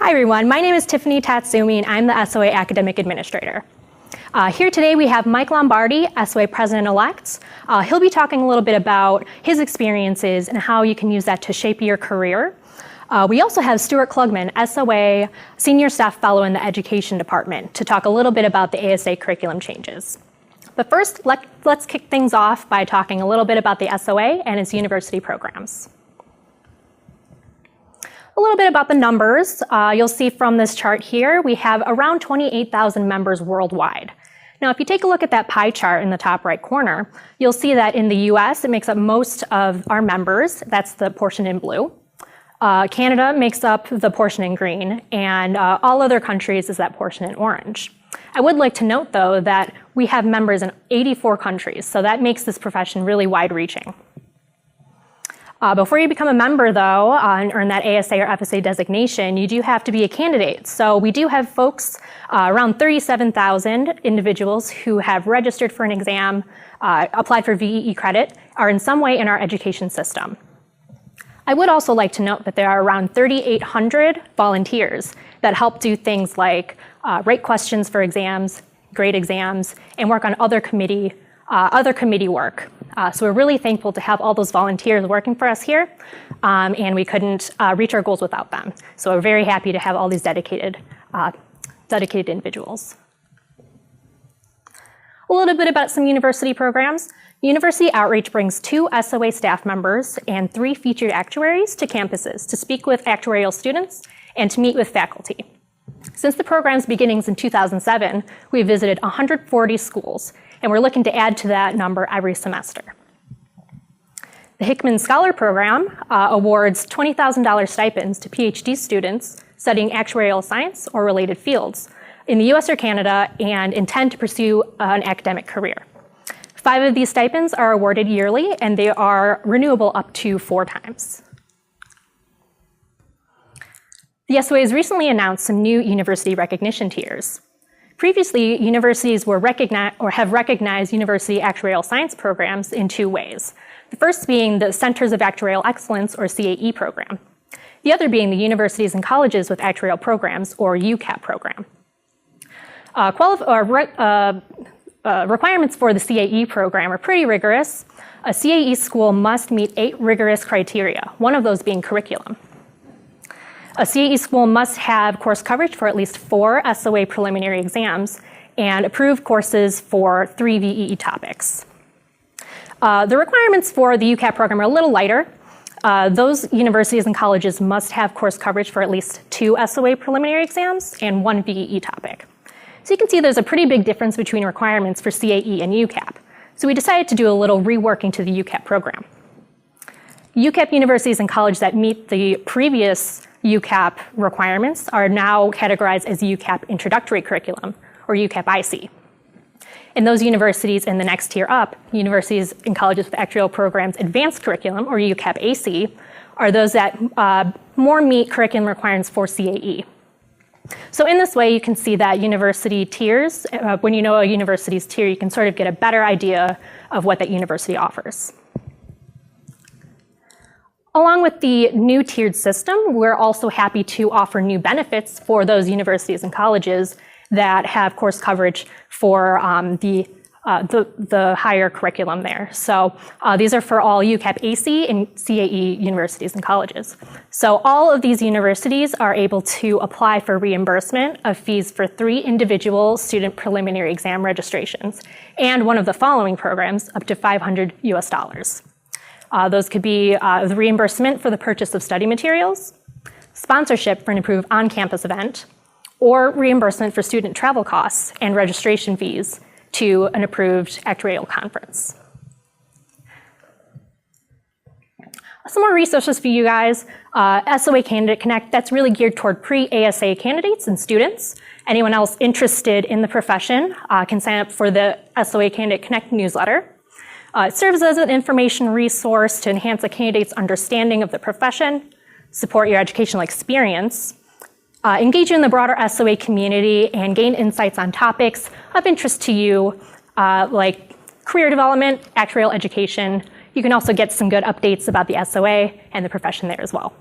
Hi everyone, my name is Tiffany Tatsumi and I'm the SOA Academic Administrator. Here today we have Mike Lombardi, SOA President-Elect. He'll be talking a little bit about his experiences and how you can use that to shape your career. We also have Stuart Klugman, SOA Senior Staff Fellow in the Education Department, to talk a little bit about the ASA curriculum changes. But first, let's kick things off by talking a little bit about the SOA and its university programs. A little bit about the numbers. You'll see from this chart here, we have around 28,000 members worldwide. Now, if you take a look at that pie chart in the top right corner, you'll see that in the US, it makes up most of our members. That's the portion in blue. Canada makes up the portion in green, and all other countries is that portion in orange. I would like to note, though, that we have members in 84 countries, so that makes this profession really wide-reaching. Before you become a member, though, and earn that ASA or FSA designation, you do have to be a candidate. So we do have folks, around 37,000 individuals who have registered for an exam, applied for VEE credit, are in some way in our education system. I would also like to note that there are around 3,800 volunteers that help do things like write questions for exams, grade exams, and work on other committee work. So we're really thankful to have all those volunteers working for us here, and we couldn't reach our goals without them. So we're very happy to have all these dedicated individuals. A little bit about some university programs. University Outreach brings 2 SOA staff members and 3 featured actuaries to campuses to speak with actuarial students and to meet with faculty. Since the program's beginnings in 2007, we've visited 140 schools, and we're looking to add to that number every semester. The Hickman Scholar Program awards $20,000 stipends to PhD students studying actuarial science or related fields in the US or Canada and intend to pursue an academic career. 5 of these stipends are awarded yearly, and they are renewable up to 4 times. The SOA has recently announced some new university recognition tiers. Previously, universities were have recognized university actuarial science programs in 2 ways. The first being the Centers of Actuarial Excellence, or CAE program. The other being the Universities and Colleges with Actuarial Programs, or UCAP program. Requirements for the CAE program are pretty rigorous. A CAE school must meet 8 rigorous criteria, one of those being curriculum. A CAE school must have course coverage for at least 4 SOA preliminary exams and approved courses for 3 VEE topics. The requirements for the UCAP program are a little lighter. Those universities and colleges must have course coverage for at least 2 SOA preliminary exams and 1 VEE topic. So you can see there's a pretty big difference between requirements for CAE and UCAP. So we decided to do a little reworking to the UCAP program. UCAP universities and colleges that meet the previous UCAP requirements are now categorized as UCAP Introductory Curriculum, or UCAP IC. And those universities in the next tier up, universities and colleges with actuarial programs Advanced Curriculum, or UCAP AC, are those that more meet curriculum requirements for CAE. So in this way, you can see that university tiers, when you know a university's tier, you can sort of get a better idea of what that university offers. Along with the new tiered system, we're also happy to offer new benefits for those universities and colleges that have course coverage for the higher curriculum there. So these are for all UCAP AC and CAE universities and colleges. So all of these universities are able to apply for reimbursement of fees for 3 individual student preliminary exam registrations and one of the following programs up to $500 US. Those could be the reimbursement for the purchase of study materials, sponsorship for an approved on-campus event, or reimbursement for student travel costs and registration fees to an approved actuarial conference. Some more resources for you guys. SOA Candidate Connect, that's really geared toward pre-ASA candidates and students. Anyone else interested in the profession can sign up for the SOA Candidate Connect newsletter. It serves as an information resource to enhance a candidate's understanding of the profession, support your educational experience, engage in the broader SOA community, and gain insights on topics of interest to you, like career development, actuarial education. You can also get some good updates about the SOA and the profession there as well.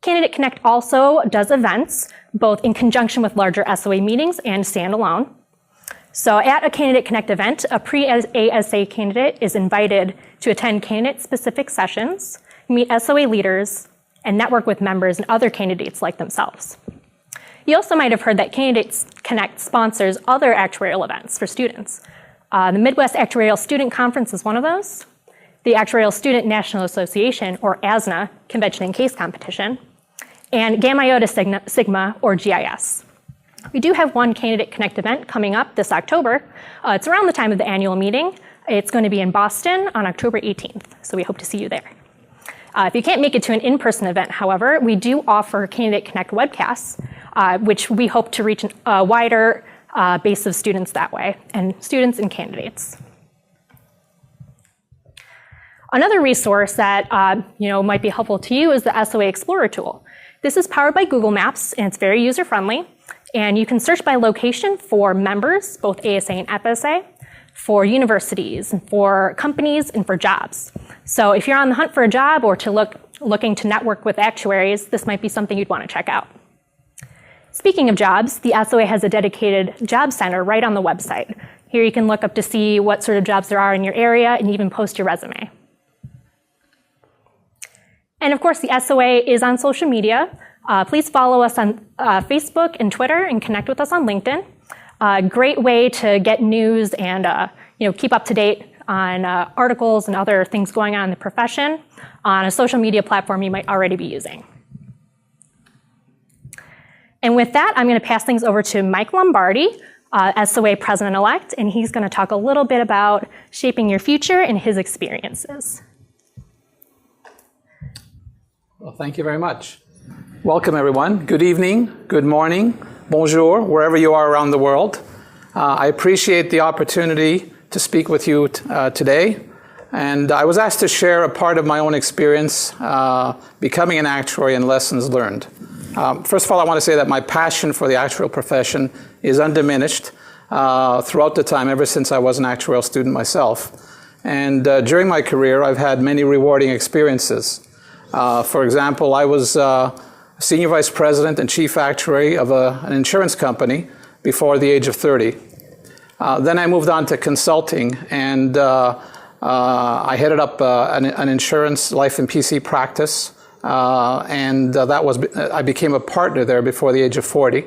Candidate Connect also does events, both in conjunction with larger SOA meetings and standalone. So at a Candidate Connect event, a pre-ASA candidate is invited to attend candidate-specific sessions, meet SOA leaders, and network with members and other candidates like themselves. You also might have heard that Candidate Connect sponsors other actuarial events for students. The Midwest Actuarial Student Conference is one of those, the Actuarial Student National Association, or ASNA, Convention and Case Competition, and Gamma Iota Sigma, or GIS. We do have one Candidate Connect event coming up this October. It's around the time of the annual meeting. It's going to be in Boston on October 18th, so we hope to see you there. If you can't make it to an in-person event, however, we do offer Candidate Connect webcasts, which we hope to reach a wider base of students that way, and students and candidates. Another resource that might be helpful to you is the SOA Explorer tool. This is powered by Google Maps, and it's very user-friendly. And you can search by location for members, both ASA and FSA, for universities, and for companies, and for jobs. So if you're on the hunt for a job or looking to network with actuaries, this might be something you'd want to check out. Speaking of jobs, the SOA has a dedicated job center right on the website. Here you can look up to see what sort of jobs there are in your area and even post your resume. And of course, the SOA is on social media. Please follow us on Facebook and Twitter and connect with us on LinkedIn. Great way to get news and keep up to date on articles and other things going on in the profession on a social media platform you might already be using. And with that, I'm going to pass things over to Mike Lombardi, SOA President-Elect, and he's going to talk a little bit about shaping your future and his experiences. Well, thank you very much. Welcome, everyone. Good evening, good morning, bonjour, wherever you are around the world. I appreciate the opportunity to speak with you today. And I was asked to share a part of my own experience becoming an actuary and lessons learned. First of all, I want to say that my passion for the actuarial profession is undiminished throughout the time, ever since I was an actuarial student myself. And during my career, I've had many rewarding experiences. For example, I was Senior Vice President and Chief Actuary of an insurance company before the age of 30. Then I moved on to consulting, and I headed up an insurance life and PC practice, and I became a partner there before the age of 40.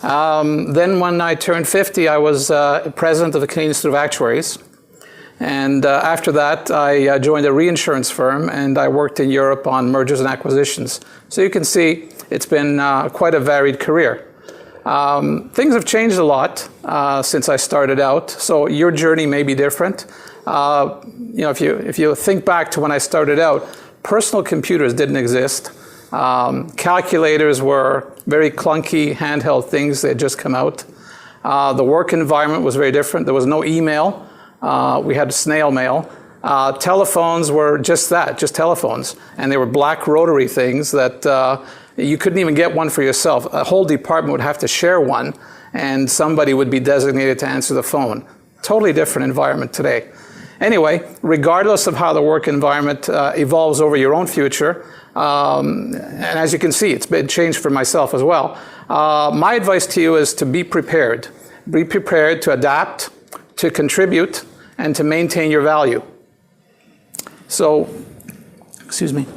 Then when I turned 50, I was president of the CAE Student of Actuaries. And after that, I joined a reinsurance firm, and I worked in Europe on mergers and acquisitions. So you can see it's been quite a varied career. Things have changed a lot since I started out, so your journey may be different. If you think back to when I started out, personal computers didn't exist. Calculators were very clunky, handheld things. They had just come out. The work environment was very different. There was no email. We had snail mail. Telephones were just that, just telephones. And they were black rotary things that you couldn't even get one for yourself. A whole department would have to share one, and somebody would be designated to answer the phone. Totally different environment today. Anyway, regardless of how the work environment evolves over your own future, and as you can see, it's been changed for myself as well. My advice to you is to be prepared. Be prepared to adapt, to contribute, and to maintain your value. So, excuse me.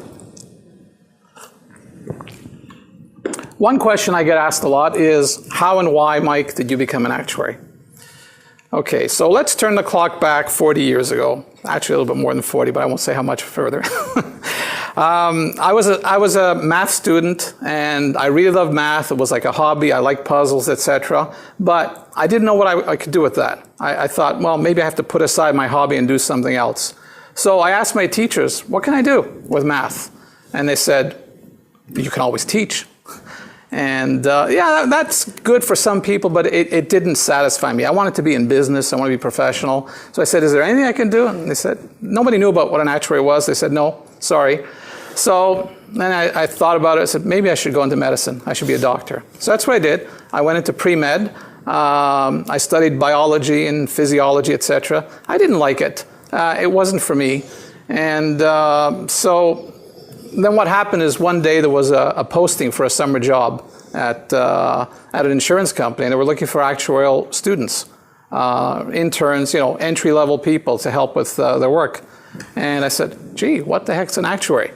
One question I get asked a lot is, how and why, Mike, did you become an actuary? Okay, so let's turn the clock back 40 years ago. Actually, a little bit more than 40, but I won't say how much further. I was a math student, and I really loved math. It was like a hobby. I liked puzzles, etc. But I didn't know what I could do with that. I thought, well, maybe I have to put aside my hobby and do something else. So I asked my teachers, what can I do with math? And they said, you can always teach. And yeah, that's good for some people, but it didn't satisfy me. I wanted to be in business. I want to be professional. So I said, is there anything I can do? And they said, nobody knew about what an actuary was. They said, no, sorry. So then I thought about it. I said, maybe I should go into medicine. I should be a doctor. So that's what I did. I went into pre-med. I studied biology and physiology, etc. I didn't like it. It wasn't for me. And so then what happened is one day there was a posting for a summer job at an insurance company, and they were looking for actuarial students, interns, entry-level people to help with their work. And I said, gee, what the heck's an actuary?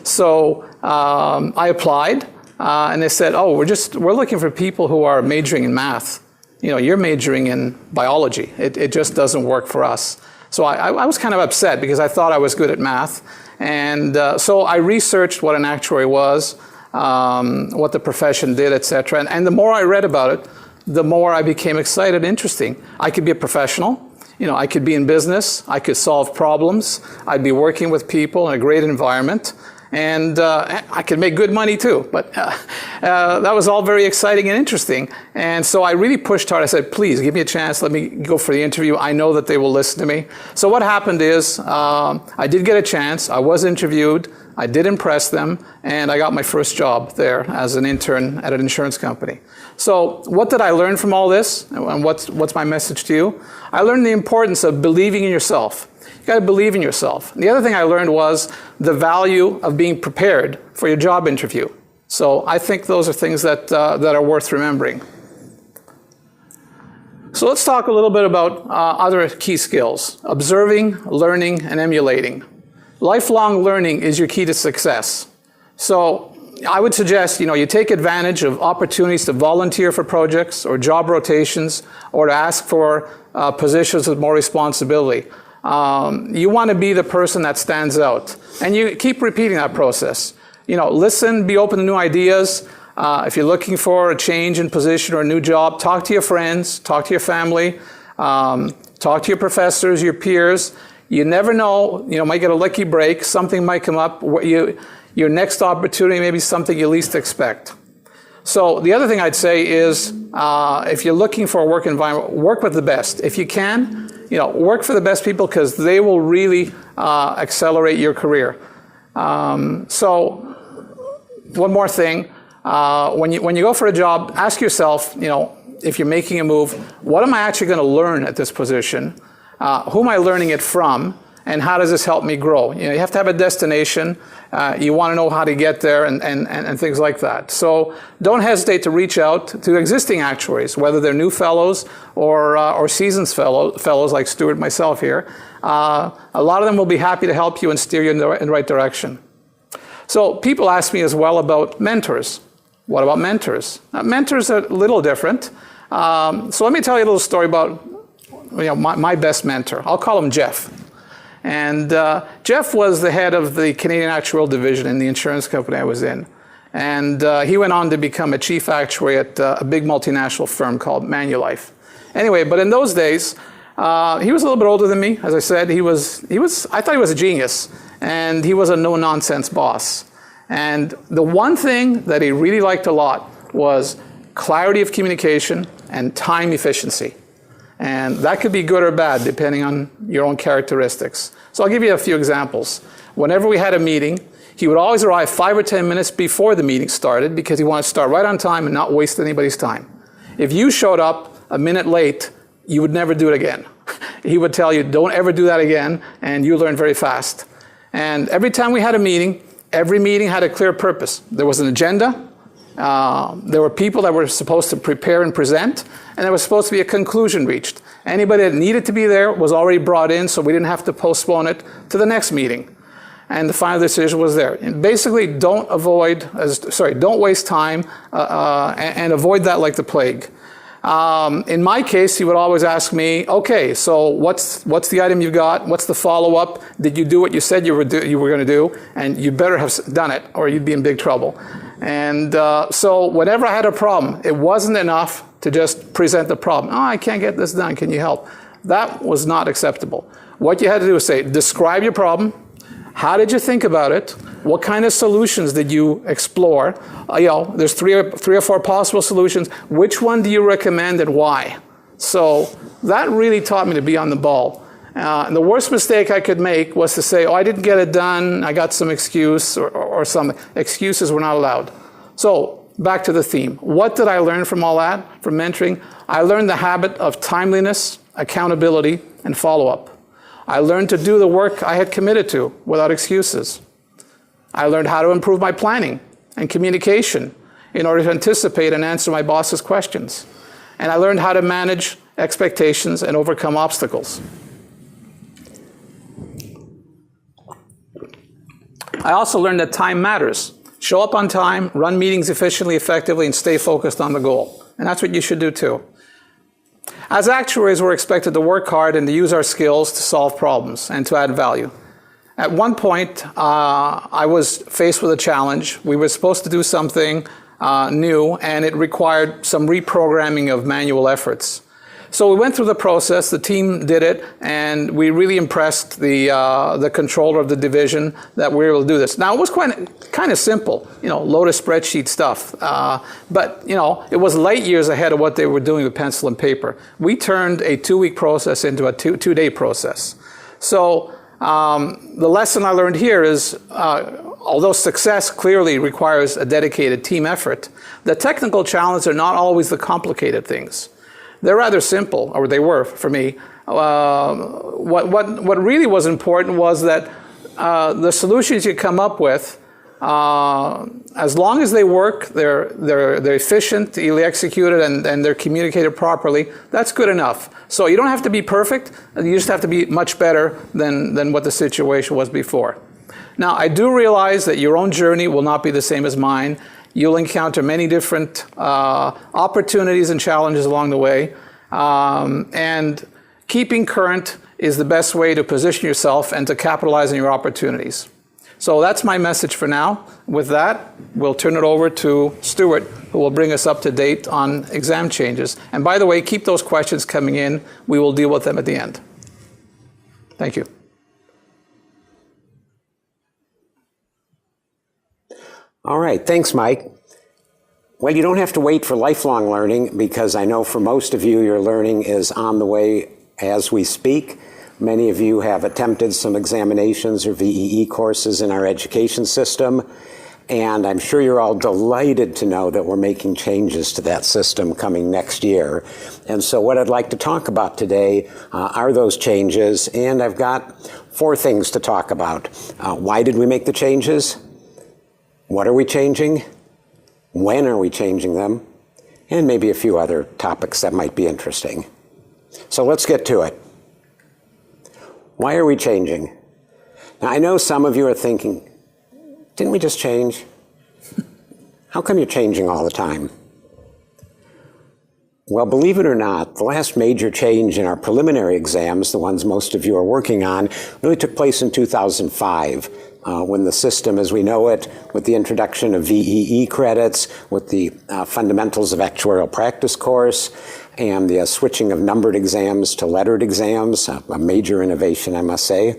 So I applied, and they said, oh, we're looking for people who are majoring in math. You're majoring in biology. It just doesn't work for us. So I was kind of upset because I thought I was good at math. And so I researched what an actuary was, what the profession did, etc. And the more I read about it, the more I became excited and interesting. I could be a professional. I could be in business. I could solve problems. I'd be working with people in a great environment. And I could make good money too. But that was all very exciting and interesting. And so I really pushed hard. I said, please, give me a chance. Let me go for the interview. I know that they will listen to me. So what happened is I did get a chance. I was interviewed. I did impress them. And I got my first job there as an intern at an insurance company. So what did I learn from all this? And what's my message to you? I learned the importance of believing in yourself. You got to believe in yourself. And the other thing I learned was the value of being prepared for your job interview. So I think those are things that are worth remembering. So let's talk a little bit about other key skills: observing, learning, and emulating. Lifelong learning is your key to success. So I would suggest you take advantage of opportunities to volunteer for projects or job rotations or to ask for positions with more responsibility. You want to be the person that stands out. And you keep repeating that process. Listen, be open to new ideas. If you're looking for a change in position or a new job, talk to your friends, talk to your family, talk to your professors, your peers. You never know, might get a lucky break, something might come up, your next opportunity may be something you least expect. So the other thing I'd say is, if you're looking for a work environment, work with the best. If you can, work for the best people because they will really accelerate your career. So one more thing, when you go for a job, ask yourself, if you're making a move, what am I actually going to learn at this position? Who am I learning it from? And how does this help me grow? You have to have a destination. You want to know how to get there and things like that. So don't hesitate to reach out to existing actuaries, whether they're new fellows or seasoned fellows like Stuart and myself here. A lot of them will be happy to help you and steer you in the right direction. So people ask me as well about mentors. What about mentors? Mentors are a little different. So let me tell you a little story about my best mentor. I'll call him Jeff. And Jeff was the head of the Canadian Actuarial division in the insurance company I was in. And he went on to become a chief actuary at a big multinational firm called Manulife. Anyway, but in those days, he was a little bit older than me. As I said, I thought he was a genius. And he was a no-nonsense boss. And the one thing that he really liked a lot was clarity of communication and time efficiency. And that could be good or bad, depending on your own characteristics. So I'll give you a few examples. Whenever we had a meeting, he would always arrive 5 or 10 minutes before the meeting started because he wanted to start right on time and not waste anybody's time. If you showed up a minute late, you would never do it again. He would tell you, don't ever do that again, and you learn very fast. And every time we had a meeting, every meeting had a clear purpose. There was an agenda. There were people that were supposed to prepare and present, and there was supposed to be a conclusion reached. Anybody that needed to be there was already brought in, so we didn't have to postpone it to the next meeting. And the final decision was there. And basically, don't waste time and avoid that like the plague. In my case, he would always ask me, okay, so what's the item you've got? What's the follow-up? Did you do what you said you were going to do? And you better have done it, or you'd be in big trouble. And so whenever I had a problem, it wasn't enough to just present the problem. Oh, I can't get this done. Can you help? That was not acceptable. What you had to do is say, describe your problem. How did you think about it? What kind of solutions did you explore? There's three or four possible solutions. Which one do you recommend and why? So that really taught me to be on the ball. And the worst mistake I could make was to say, oh, I didn't get it done. I got some excuse or some excuses were not allowed. So back to the theme. What did I learn from all that, from mentoring? I learned the habit of timeliness, accountability, and follow-up. I learned to do the work I had committed to without excuses. I learned how to improve my planning and communication in order to anticipate and answer my boss's questions. And I learned how to manage expectations and overcome obstacles. I also learned that time matters. Show up on time, run meetings efficiently, effectively, and stay focused on the goal. And that's what you should do too. As actuaries, we're expected to work hard and to use our skills to solve problems and to add value. At one point, I was faced with a challenge. We were supposed to do something new, and it required some reprogramming of manual efforts. So we went through the process, the team did it, and we really impressed the controller of the division that we were able to do this. Now, it was kind of simple, load of spreadsheet stuff. But, it was light years ahead of what they were doing with pencil and paper. We turned a 2-week process into a two-day process. So the lesson I learned here is, although success clearly requires a dedicated team effort, the technical challenges are not always the complicated things. They're rather simple, or they were for me. What really was important was that the solutions you come up with, as long as they work, they're efficient, easily executed, and they're communicated properly, that's good enough. So you don't have to be perfect, you just have to be much better than what the situation was before. Now, I do realize that your own journey will not be the same as mine. You'll encounter many different opportunities and challenges along the way. And keeping current is the best way to position yourself and to capitalize on your opportunities. So that's my message for now. With that, we'll turn it over to Stuart, who will bring us up to date on exam changes. And by the way, keep those questions coming in. We will deal with them at the end. Thank you. All right, thanks, Mike. Well, you don't have to wait for lifelong learning, because I know for most of you, your learning is on the way as we speak. Many of you have attempted some examinations or VEE courses in our education system, and I'm sure you're all delighted to know that we're making changes to that system coming next year. And so what I'd like to talk about today are those changes, and I've got 4 things to talk about. Why did we make the changes? What are we changing? When are we changing them? And maybe a few other topics that might be interesting. So let's get to it. Why are we changing? Now, I know some of you are thinking, didn't we just change? How come you're changing all the time? Well, believe it or not, the last major change in our preliminary exams, the ones most of you are working on, really took place in 2005. When the system as we know it, with the introduction of VEE credits, with the fundamentals of actuarial practice course, and the switching of numbered exams to lettered exams, a major innovation, I must say,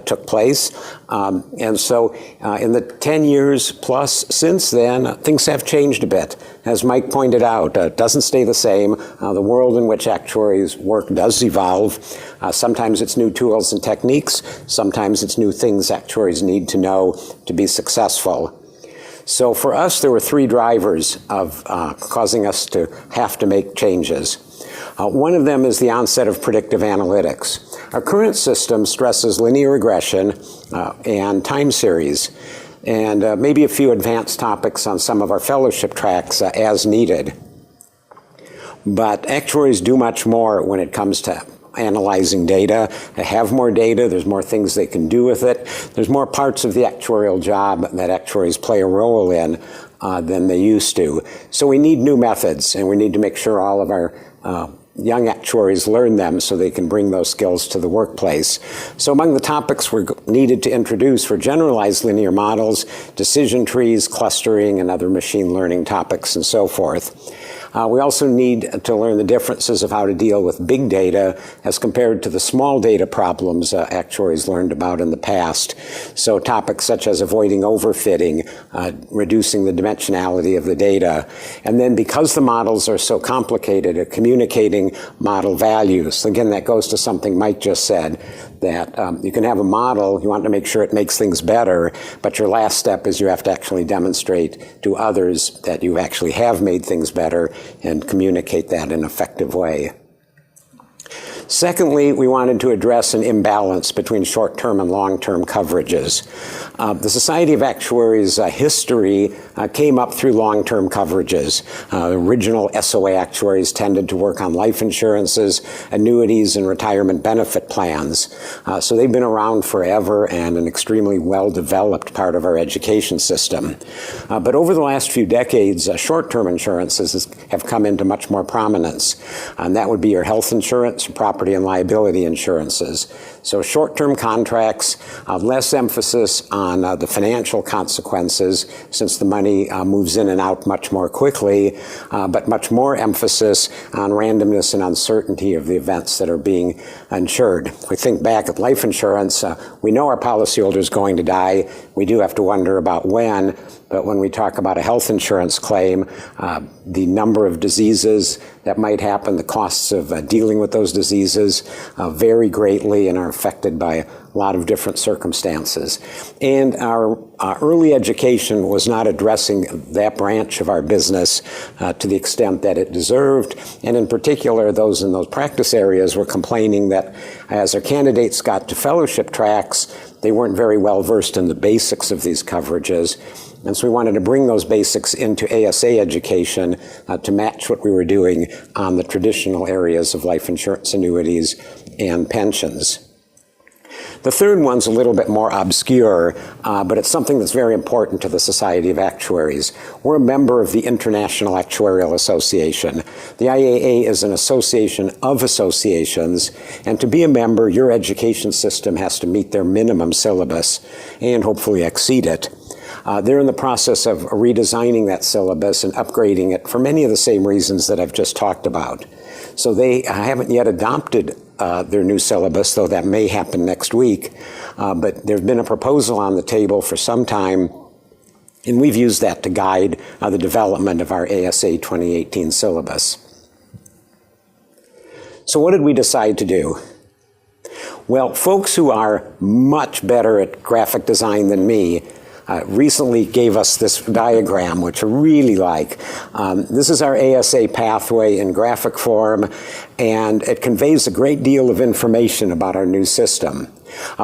took place. And so in the 10 years plus since then, things have changed a bit. As Mike pointed out, it doesn't stay the same. The world in which actuaries work does evolve. Sometimes it's new tools and techniques. Sometimes it's new things actuaries need to know to be successful. So for us, there were 3 drivers of causing us to have to make changes. One of them is the onset of predictive analytics. Our current system stresses linear regression and time series, and maybe a few advanced topics on some of our fellowship tracks as needed. But actuaries do much more when it comes to analyzing data. They have more data, there's more things they can do with it. There's more parts of the actuarial job that actuaries play a role in than they used to. So we need new methods, and we need to make sure all of our young actuaries learn them so they can bring those skills to the workplace. So among the topics we're needed to introduce were generalized linear models, decision trees, clustering, and other machine learning topics, and so forth. We also need to learn the differences of how to deal with big data as compared to the small data problems actuaries learned about in the past. So topics such as avoiding overfitting, reducing the dimensionality of the data. And then because the models are so complicated, communicating model values. Again, that goes to something Mike just said, that you can have a model, you want to make sure it makes things better, but your last step is you have to actually demonstrate to others that you actually have made things better and communicate that in an effective way. Secondly, we wanted to address an imbalance between short-term and long-term coverages. The Society of Actuaries history came up through long-term coverages. The original SOA Actuaries tended to work on life insurances, annuities, and retirement benefit plans. So they've been around forever and an extremely well-developed part of our education system. But over the last few decades, short-term insurances have come into much more prominence. And that would be your health insurance, property and liability insurances. So short-term contracts, less emphasis on the financial consequences since the money moves in and out much more quickly, but much more emphasis on randomness and uncertainty of the events that are being insured. If we think back at life insurance, we know our policyholder is going to die. We do have to wonder about when, but when we talk about a health insurance claim, the number of diseases that might happen, the costs of dealing with those diseases vary greatly and are affected by a lot of different circumstances. And our early education was not addressing that branch of our business to the extent that it deserved. And in particular, those in those practice areas were complaining that as our candidates got to fellowship tracks, they weren't very well versed in the basics of these coverages. And so we wanted to bring those basics into ASA education to match what we were doing on the traditional areas of life insurance, annuities, and pensions. The third one's a little bit more obscure, but it's something that's very important to the Society of Actuaries. We're a member of the International Actuarial Association. The IAA is an association of associations, and to be a member, your education system has to meet their minimum syllabus and hopefully exceed it. They're in the process of redesigning that syllabus and upgrading it for many of the same reasons that I've just talked about. So they haven't yet adopted their new syllabus, though that may happen next week. But there's been a proposal on the table for some time, and we've used that to guide the development of our ASA 2018 syllabus. So what did we decide to do? Well, folks who are much better at graphic design than me recently gave us this diagram, which I really like. This is our ASA pathway in graphic form, and it conveys a great deal of information about our new system.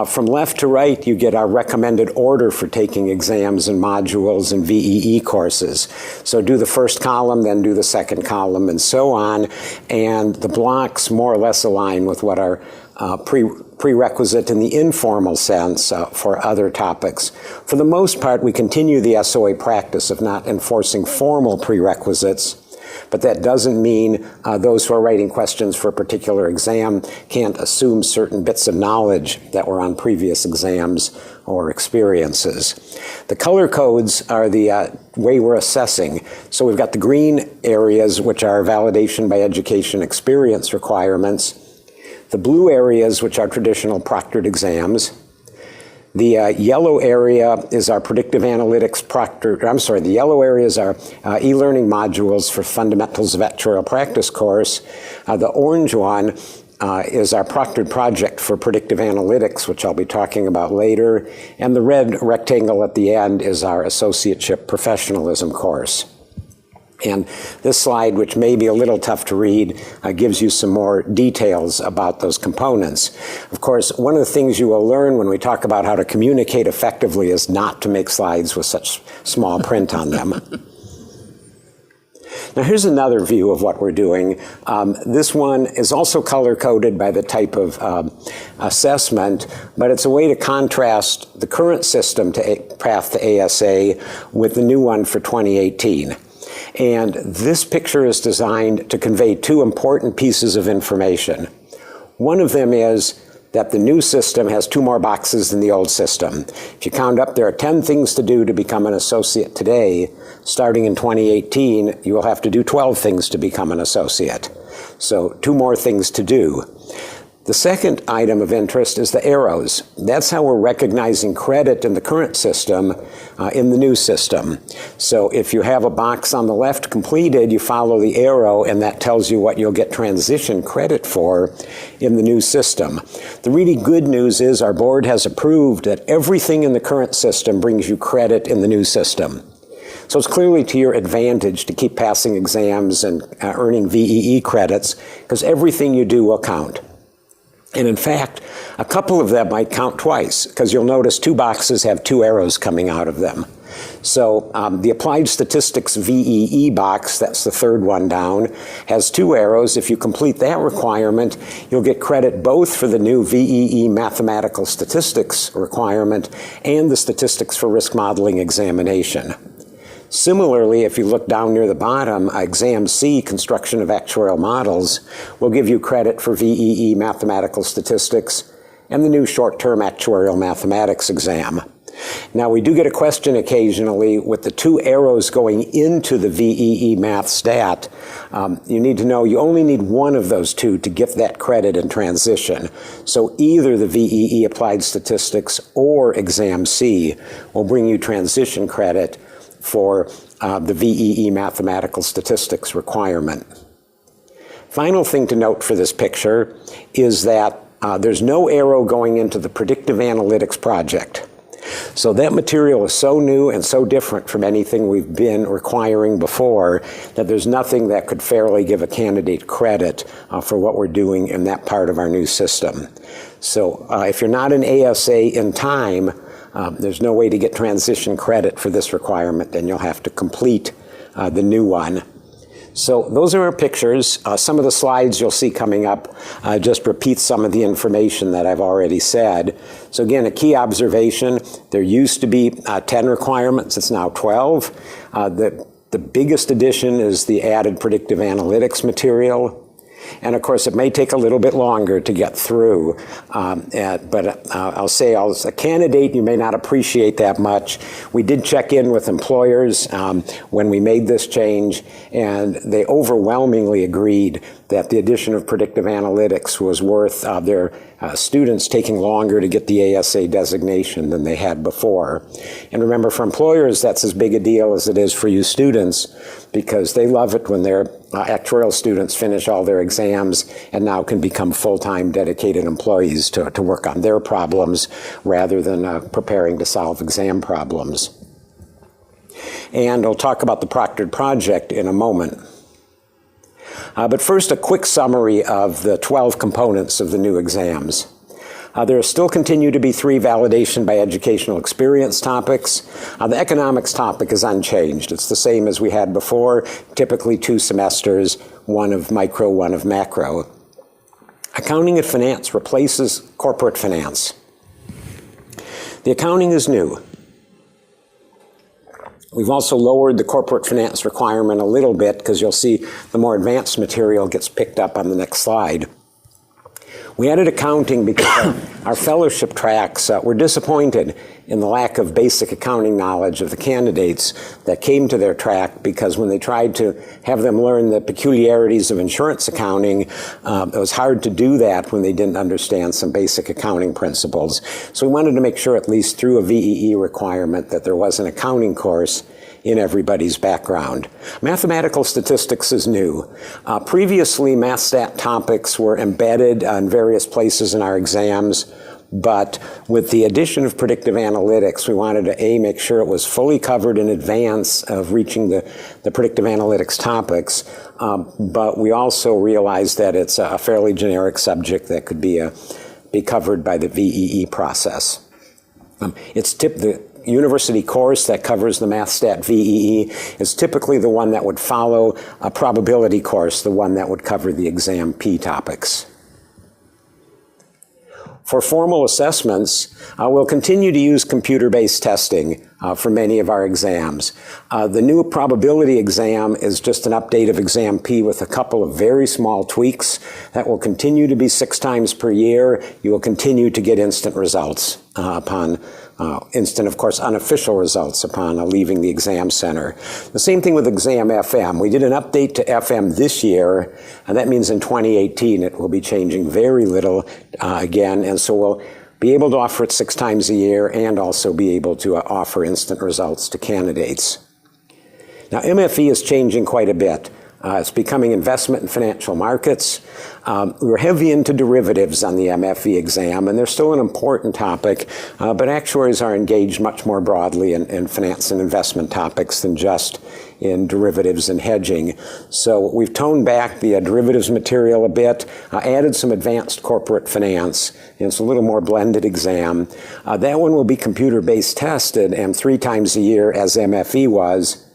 From left to right, you get our recommended order for taking exams and modules and VEE courses. So do the first column, then do the second column, and so on. And the blocks more or less align with what our prerequisite in the informal sense for other topics. For the most part, we continue the SOA practice of not enforcing formal prerequisites, but that doesn't mean those who are writing questions for a particular exam can't assume certain bits of knowledge that were on previous exams or experiences. The color codes are the way we're assessing. So we've got the green areas, which are validation by education experience requirements, the blue areas, which are traditional proctored exams. The yellow area is our predictive analytics the yellow areas are e-learning modules for fundamentals of actuarial practice course. The orange one is our proctored project for predictive analytics, which I'll be talking about later. And the red rectangle at the end is our associateship professionalism course. And this slide, which may be a little tough to read, gives you some more details about those components. Of course, one of the things you will learn when we talk about how to communicate effectively is not to make slides with such small print on them. Now here's another view of what we're doing. This one is also color-coded by the type of assessment, but it's a way to contrast the current system path to ASA with the new one for 2018. And this picture is designed to convey two important pieces of information. One of them is that the new system has 2 more boxes than the old system. If you count up, there are 10 things to do to become an associate today. Starting in 2018, you will have to do 12 things to become an associate. So 2 more things to do. The second item of interest is the arrows. That's how we're recognizing credit in the current system in the new system. So if you have a box on the left completed, you follow the arrow, and that tells you what you'll get transition credit for in the new system. The really good news is our board has approved that everything in the current system brings you credit in the new system. So it's clearly to your advantage to keep passing exams and earning VEE credits, because everything you do will count. And in fact, a couple of them might count twice, because you'll notice 2 boxes have 2 arrows coming out of them. So the Applied Statistics VEE box, that's the 3rd one down, has 2 arrows. If you complete that requirement, you'll get credit both for the new VEE Mathematical Statistics requirement and the Statistics for Risk Modeling examination. Similarly, if you look down near the bottom, Exam C, Construction of Actuarial Models, will give you credit for VEE Mathematical Statistics and the new short-term Actuarial Mathematics exam. Now, we do get a question occasionally with the 2 arrows going into the VEE Math Stat. You need to know you only need one of those 2 to get that credit in transition. So either the VEE Applied Statistics or Exam C will bring you transition credit for the VEE Mathematical Statistics requirement. Final thing to note for this picture is that there's no arrow going into the Predictive Analytics project. So that material is so new and so different from anything we've been requiring before that there's nothing that could fairly give a candidate credit for what we're doing in that part of our new system. So if you're not an ASA in time, there's no way to get transition credit for this requirement, and you'll have to complete the new one. So those are our pictures. Some of the slides you'll see coming up just repeat some of the information that I've already said. So again, a key observation, there used to be 10 requirements, it's now 12. The biggest addition is the added predictive analytics material. And of course, it may take a little bit longer to get through, but I'll say as a candidate, you may not appreciate that much. We did check in with employers when we made this change, and they overwhelmingly agreed that the addition of predictive analytics was worth their students taking longer to get the ASA designation than they had before. And remember, for employers, that's as big a deal as it is for you students, because they love it when their actuarial students finish all their exams and now can become full-time dedicated employees to work on their problems rather than preparing to solve exam problems. And I'll talk about the proctored project in a moment. But first, a quick summary of the 12 components of the new exams. There still continue to be 3 validation by educational experience topics. The economics topic is unchanged. It's the same as we had before, typically 2 semesters, 1 of micro, 1 of macro. Accounting and finance replaces corporate finance. The accounting is new. We've also lowered the corporate finance requirement a little bit because you'll see the more advanced material gets picked up on the next slide. We added accounting because our fellowship tracks were disappointed in the lack of basic accounting knowledge of the candidates that came to their track, because when they tried to have them learn the peculiarities of insurance accounting, it was hard to do that when they didn't understand some basic accounting principles. So we wanted to make sure, at least through a VEE requirement, that there was an accounting course in everybody's background. Mathematical statistics is new. Previously, math stat topics were embedded in various places in our exams, but with the addition of predictive analytics, we wanted to make sure it was fully covered in advance of reaching the predictive analytics topics, but we also realized that it's a fairly generic subject that could be covered by the VEE process. The university course that covers the math stat VEE is typically the one that would follow a probability course, the one that would cover the exam P topics. For formal assessments, we'll continue to use computer-based testing for many of our exams. The new probability exam is just an update of exam P with a couple of very small tweaks. That will continue to be 6 times per year. You will continue to get instant results of course, unofficial results upon leaving the exam center. The same thing with exam FM. We did an update to FM this year, and that means in 2018 it will be changing very little again, and so we'll be able to offer it 6 times a year and also be able to offer instant results to candidates. Now, MFE is changing quite a bit. It's becoming investment in financial markets. We're heavy into derivatives on the MFE exam, and they're still an important topic, but actuaries are engaged much more broadly in finance and investment topics than just in derivatives and hedging. So we've toned back the derivatives material a bit, added some advanced corporate finance, and it's a little more blended exam. That one will be computer-based tested and 3 times a year as MFE was,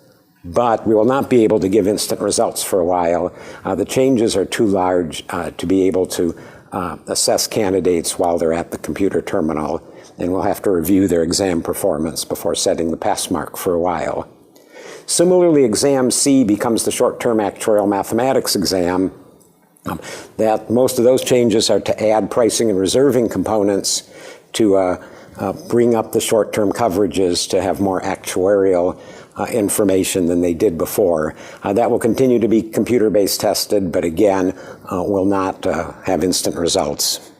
but we will not be able to give instant results for a while. The changes are too large to be able to assess candidates while they're at the computer terminal, and we'll have to review their exam performance before setting the pass mark for a while. Similarly, exam C becomes the short-term actuarial mathematics exam. That most of those changes are to add pricing and reserving components to bring up the short-term coverages to have more actuarial information than they did before. That will continue to be computer-based tested, but again, will not have instant results.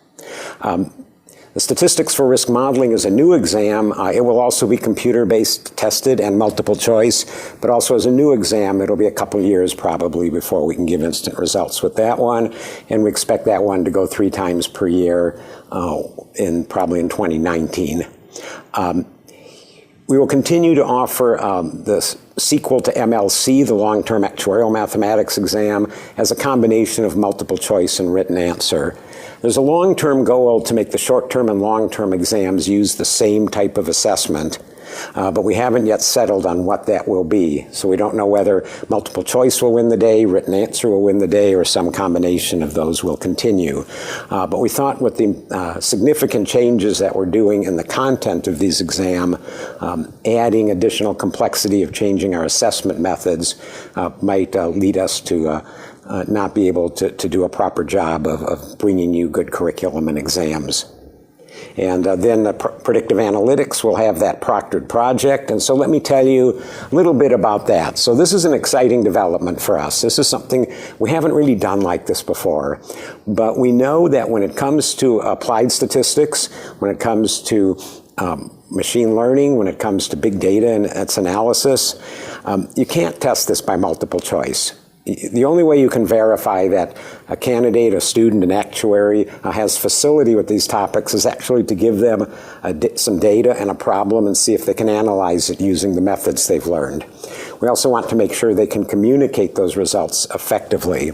The statistics for risk modeling is a new exam. It will also be computer-based tested and multiple choice, but also as a new exam, it'll be a couple years probably before we can give instant results with that one, and we expect that one to go 3 times per year probably in 2019. We will continue to offer the sequel to MLC, the long-term actuarial mathematics exam, as a combination of multiple choice and written answer. There's a long-term goal to make the short-term and long-term exams use the same type of assessment, but we haven't yet settled on what that will be. So we don't know whether multiple choice will win the day, written answer will win the day, or some combination of those will continue. But we thought with the significant changes that we're doing in the content of these exams, adding additional complexity of changing our assessment methods might lead us to not be able to do a proper job of bringing you good curriculum and exams. And then the predictive analytics will have that proctored project. And so let me tell you a little bit about that. So this is an exciting development for us. This is something we haven't really done like this before. But we know that when it comes to applied statistics, when it comes to machine learning, when it comes to big data and its analysis, you can't test this by multiple choice. The only way you can verify that a candidate, a student, an actuary has facility with these topics is actually to give them some data and a problem and see if they can analyze it using the methods they've learned. We also want to make sure they can communicate those results effectively.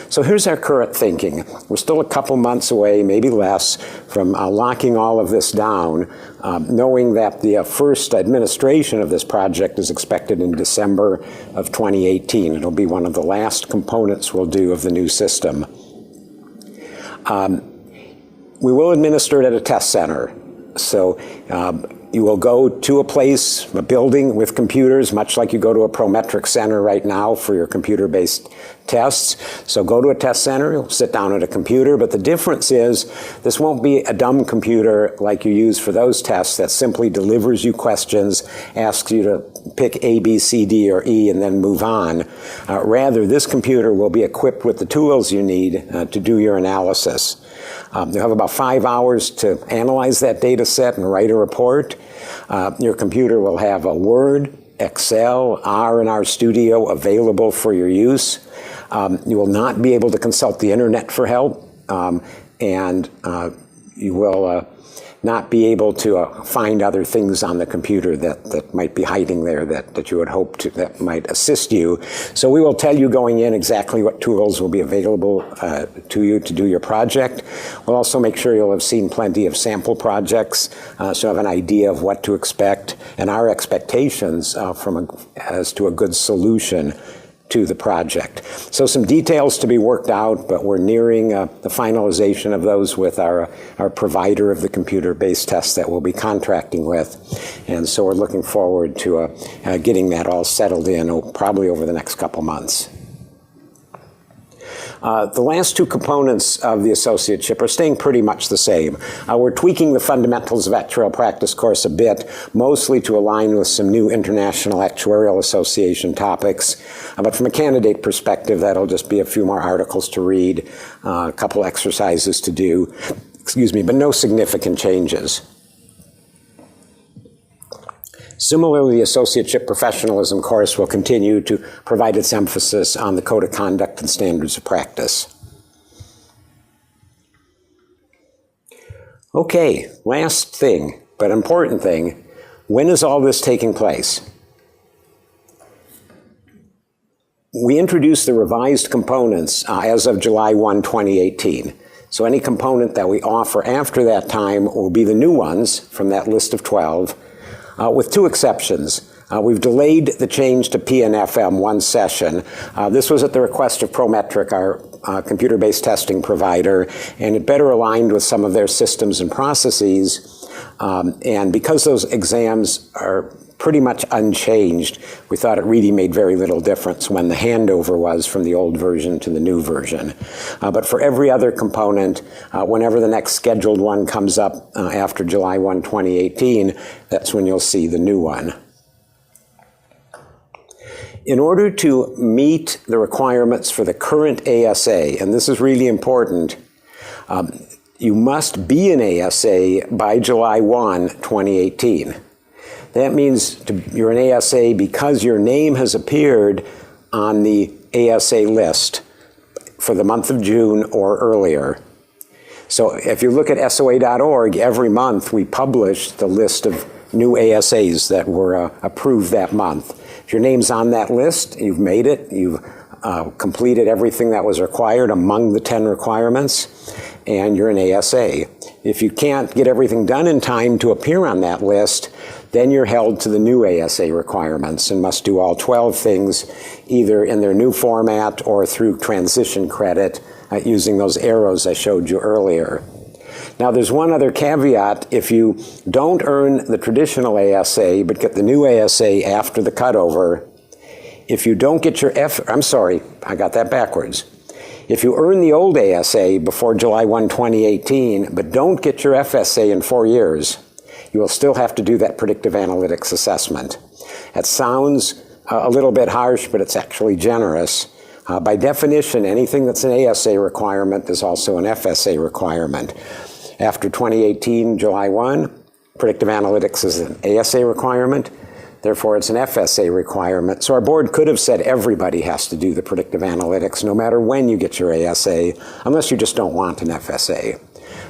So here's our current thinking. We're still a couple months away, maybe less, from locking all of this down, knowing that the first administration of this project is expected in December of 2018. It'll be one of the last components we'll do of the new system. We will administer it at a test center. So you will go to a place, a building with computers, much like you go to a Prometric center right now for your computer-based tests. So go to a test center, you'll sit down at a computer, but the difference is this won't be a dumb computer like you use for those tests that simply delivers you questions, asks you to pick A, B, C, D, or E, and then move on. Rather, this computer will be equipped with the tools you need to do your analysis. You'll have about 5 hours to analyze that data set and write a report. Your computer will have a Word, Excel, R and R Studio available for your use. You will not be able to consult the internet for help, and you will not be able to find other things on the computer that might be hiding there that you would hope that might assist you. So we will tell you going in exactly what tools will be available to you to do your project. We'll also make sure you'll have seen plenty of sample projects, so you have an idea of what to expect and our expectations as to a good solution to the project. So some details to be worked out, but we're nearing the finalization of those with our provider of the computer-based tests that we'll be contracting with. And so we're looking forward to getting that all settled in probably over the next couple months. The last two components of the associateship are staying pretty much the same. We're tweaking the fundamentals of actuarial practice course a bit, mostly to align with some new International Actuarial Association topics. But from a candidate perspective, that'll just be a few more articles to read, a couple exercises to do, but no significant changes. Similarly, the Associateship Professionalism course will continue to provide its emphasis on the Code of Conduct and Standards of Practice. Okay, last thing, but important thing, when is all this taking place? We introduced the revised components as of July 1, 2018. So any component that we offer after that time will be the new ones from that list of 12, with two exceptions. We've delayed the change to PNFM one session. This was at the request of Prometric, our computer-based testing provider, and it better aligned with some of their systems and processes. And because those exams are pretty much unchanged, we thought it really made very little difference when the handover was from the old version to the new version. But for every other component, whenever the next scheduled one comes up after July 1, 2018, that's when you'll see the new one. In order to meet the requirements for the current ASA, and this is really important, you must be an ASA by July 1, 2018. That means you're an ASA because your name has appeared on the ASA list for the month of June or earlier. So if you look at SOA.org, every month we publish the list of new ASAs that were approved that month. If your name's on that list, you've made it, you've completed everything that was required among the 10 requirements, and you're an ASA. If you can't get everything done in time to appear on that list, then you're held to the new ASA requirements and must do all 12 things either in their new format or through transition credit using those arrows I showed you earlier. Now there's one other caveat. If you don't earn the traditional ASA but get the new ASA after the cutover, if you don't get your I got that backwards. If you earn the old ASA before July 1, 2018, but don't get your FSA in 4 years, you will still have to do that predictive analytics assessment. That sounds a little bit harsh, but it's actually generous. By definition, anything that's an ASA requirement is also an FSA requirement. After 2018, July 1, predictive analytics is an ASA requirement. Therefore, it's an FSA requirement. So our board could have said everybody has to do the predictive analytics no matter when you get your ASA, unless you just don't want an FSA.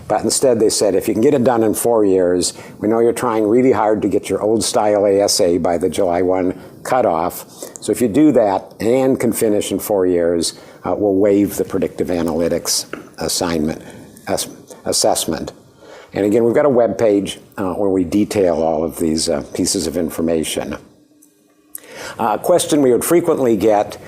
But instead they said, if you can get it done in 4 years, we know you're trying really hard to get your old style ASA by the July 1 cutoff. So if you do that and can finish in 4 years, we'll waive the predictive analytics assessment. And again, we've got a web page where we detail all of these pieces of information. A question we would frequently get,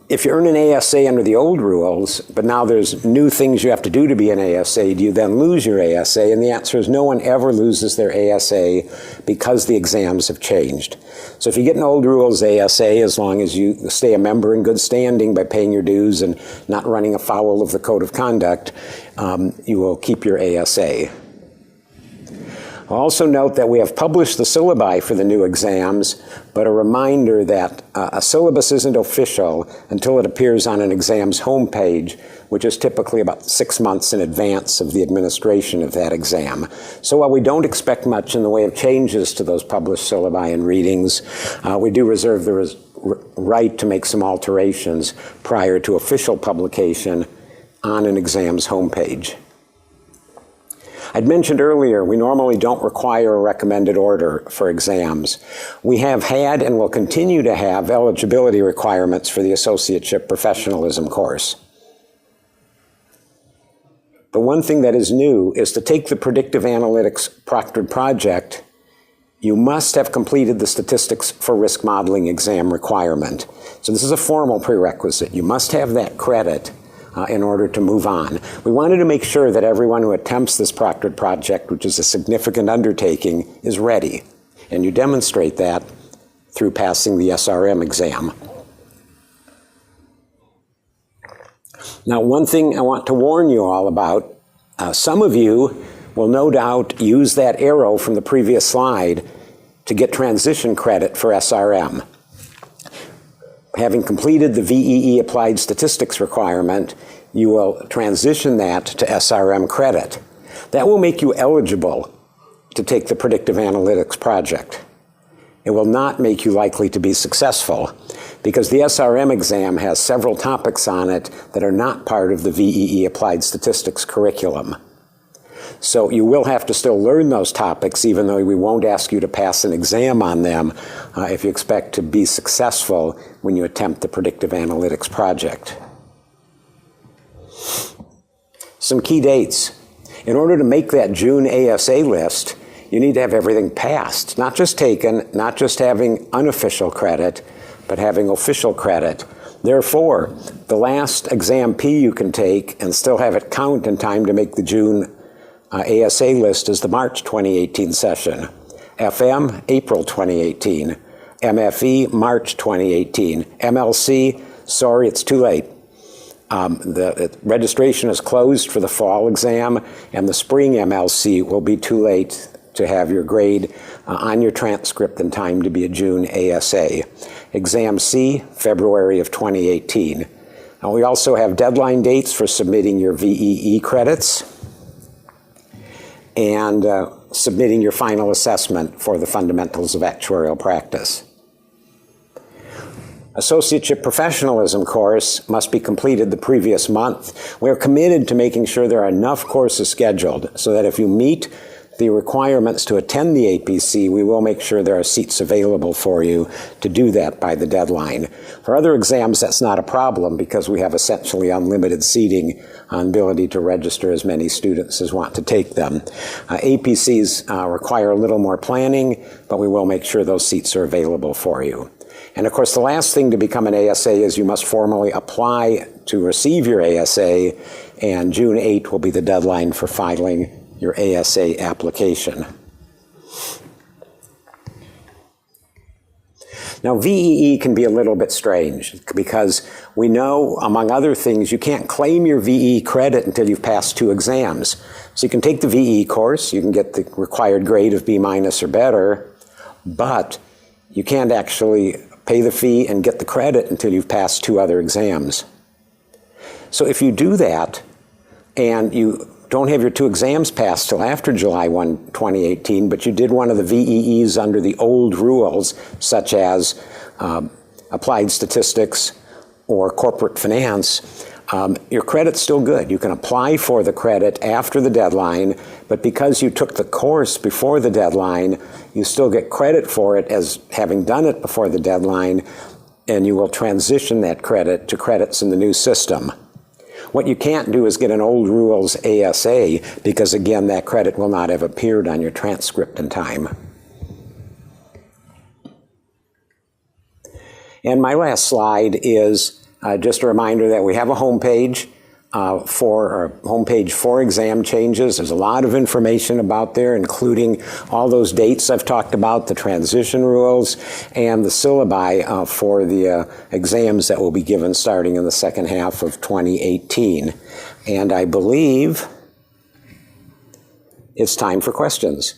if you earn an ASA under the old rules, but now there's new things you have to do to be an ASA, do you then lose your ASA? And the answer is no one ever loses their ASA because the exams have changed. So if you get an old rules ASA, as long as you stay a member in good standing by paying your dues and not running afoul of the Code of Conduct, you will keep your ASA. I'll also note that we have published the syllabi for the new exams, but a reminder that a syllabus isn't official until it appears on an exam's homepage, which is typically about 6 months in advance of the administration of that exam. So while we don't expect much in the way of changes to those published syllabi and readings, we do reserve the right to make some alterations prior to official publication on an exam's homepage. I'd mentioned earlier, we normally don't require a recommended order for exams. We have had and will continue to have eligibility requirements for the Associateship Professionalism course. But one thing that is new is to take the predictive analytics proctored project, you must have completed the statistics for risk modeling exam requirement. So this is a formal prerequisite. You must have that credit in order to move on. We wanted to make sure that everyone who attempts this proctored project, which is a significant undertaking, is ready. And you demonstrate that through passing the SRM exam. Now, one thing I want to warn you all about, some of you will no doubt use that arrow from the previous slide to get transition credit for SRM. Having completed the VEE applied statistics requirement, you will transition that to SRM credit. That will make you eligible to take the predictive analytics project. it will not make you likely to be successful because the SRM exam has several topics on it that are not part of the VEE Applied Statistics curriculum. So you will have to still learn those topics, even though we won't ask you to pass an exam on them if you expect to be successful when you attempt the predictive analytics project. Some key dates. In order to make that June ASA list, you need to have everything passed, not just taken, not just having unofficial credit, but having official credit. Therefore, the last exam P you can take and still have it count in time to make the June ASA list is the March 2018 session. FM, April 2018. MFE, March 2018. MLC, sorry, it's too late. The registration is closed for the fall exam, and the spring MLC will be too late to have your grade on your transcript in time to be a June ASA. Exam C, February of 2018. Now, we also have deadline dates for submitting your VEE credits and submitting your final assessment for the fundamentals of actuarial practice. Associateship Professionalism course must be completed the previous month. We're committed to making sure there are enough courses scheduled so that if you meet the requirements to attend the APC, we will make sure there are seats available for you to do that by the deadline. For other exams, that's not a problem because we have essentially unlimited seating and ability to register as many students as want to take them. APCs require a little more planning, but we will make sure those seats are available for you. And of course, the last thing to become an ASA is you must formally apply to receive your ASA, and June 8 will be the deadline for filing your ASA application. Now, VEE can be a little bit strange because we know, among other things, you can't claim your VEE credit until you've passed 2 exams. So you can take the VEE course, you can get the required grade of B- or better, but you can't actually pay the fee and get the credit until you've passed 2 other exams. So if you do that and you don't have your 2 exams passed till after July 1, 2018, but you did one of the VEEs under the old rules, such as applied statistics or corporate finance, your credit's still good. You can apply for the credit after the deadline, but because you took the course before the deadline, you still get credit for it as having done it before the deadline, and you will transition that credit to credits in the new system. What you can't do is get an old rules ASA because, again, that credit will not have appeared on your transcript in time. And my last slide is just a reminder that we have a homepage for exam changes. There's a lot of information about there, including all those dates I've talked about, the transition rules, and the syllabi for the exams that will be given starting in the second half of 2018. And I believe it's time for questions.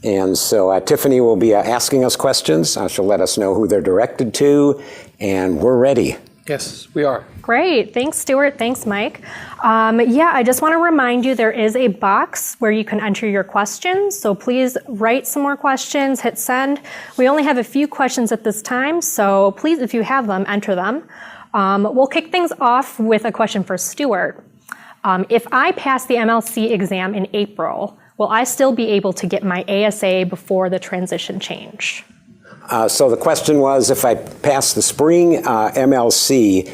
And so Tiffany will be asking us questions. She'll let us know who they're directed to, and we're ready. Yes, we are. Great. Thanks, Stuart. Thanks, Mike. I just want to remind you there is a box where you can enter your questions. So please write some more questions, hit send. We only have a few questions at this time, so please, if you have them, enter them. We'll kick things off with a question for Stuart. If I pass the MLC exam in April, will I still be able to get my ASA before the transition change? So the question was, if I pass the spring MLC,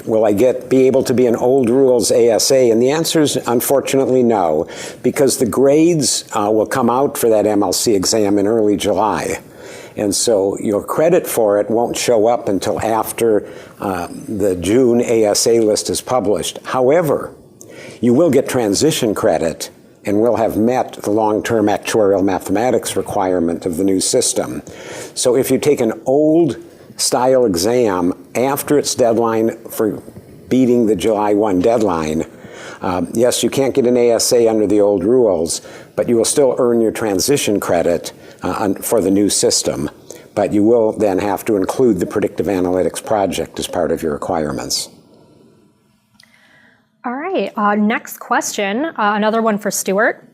will I be able to be an old rules ASA? And the answer is unfortunately no, because the grades will come out for that MLC exam in early July. And so your credit for it won't show up until after the June ASA list is published. However, you will get transition credit and will have met the long-term actuarial mathematics requirement of the new system. So if you take an old style exam after its deadline for beating the July 1 deadline, yes, you can't get an ASA under the old rules, but you will still earn your transition credit for the new system. But you will then have to include the predictive analytics project as part of your requirements. All right, next question, another one for Stuart.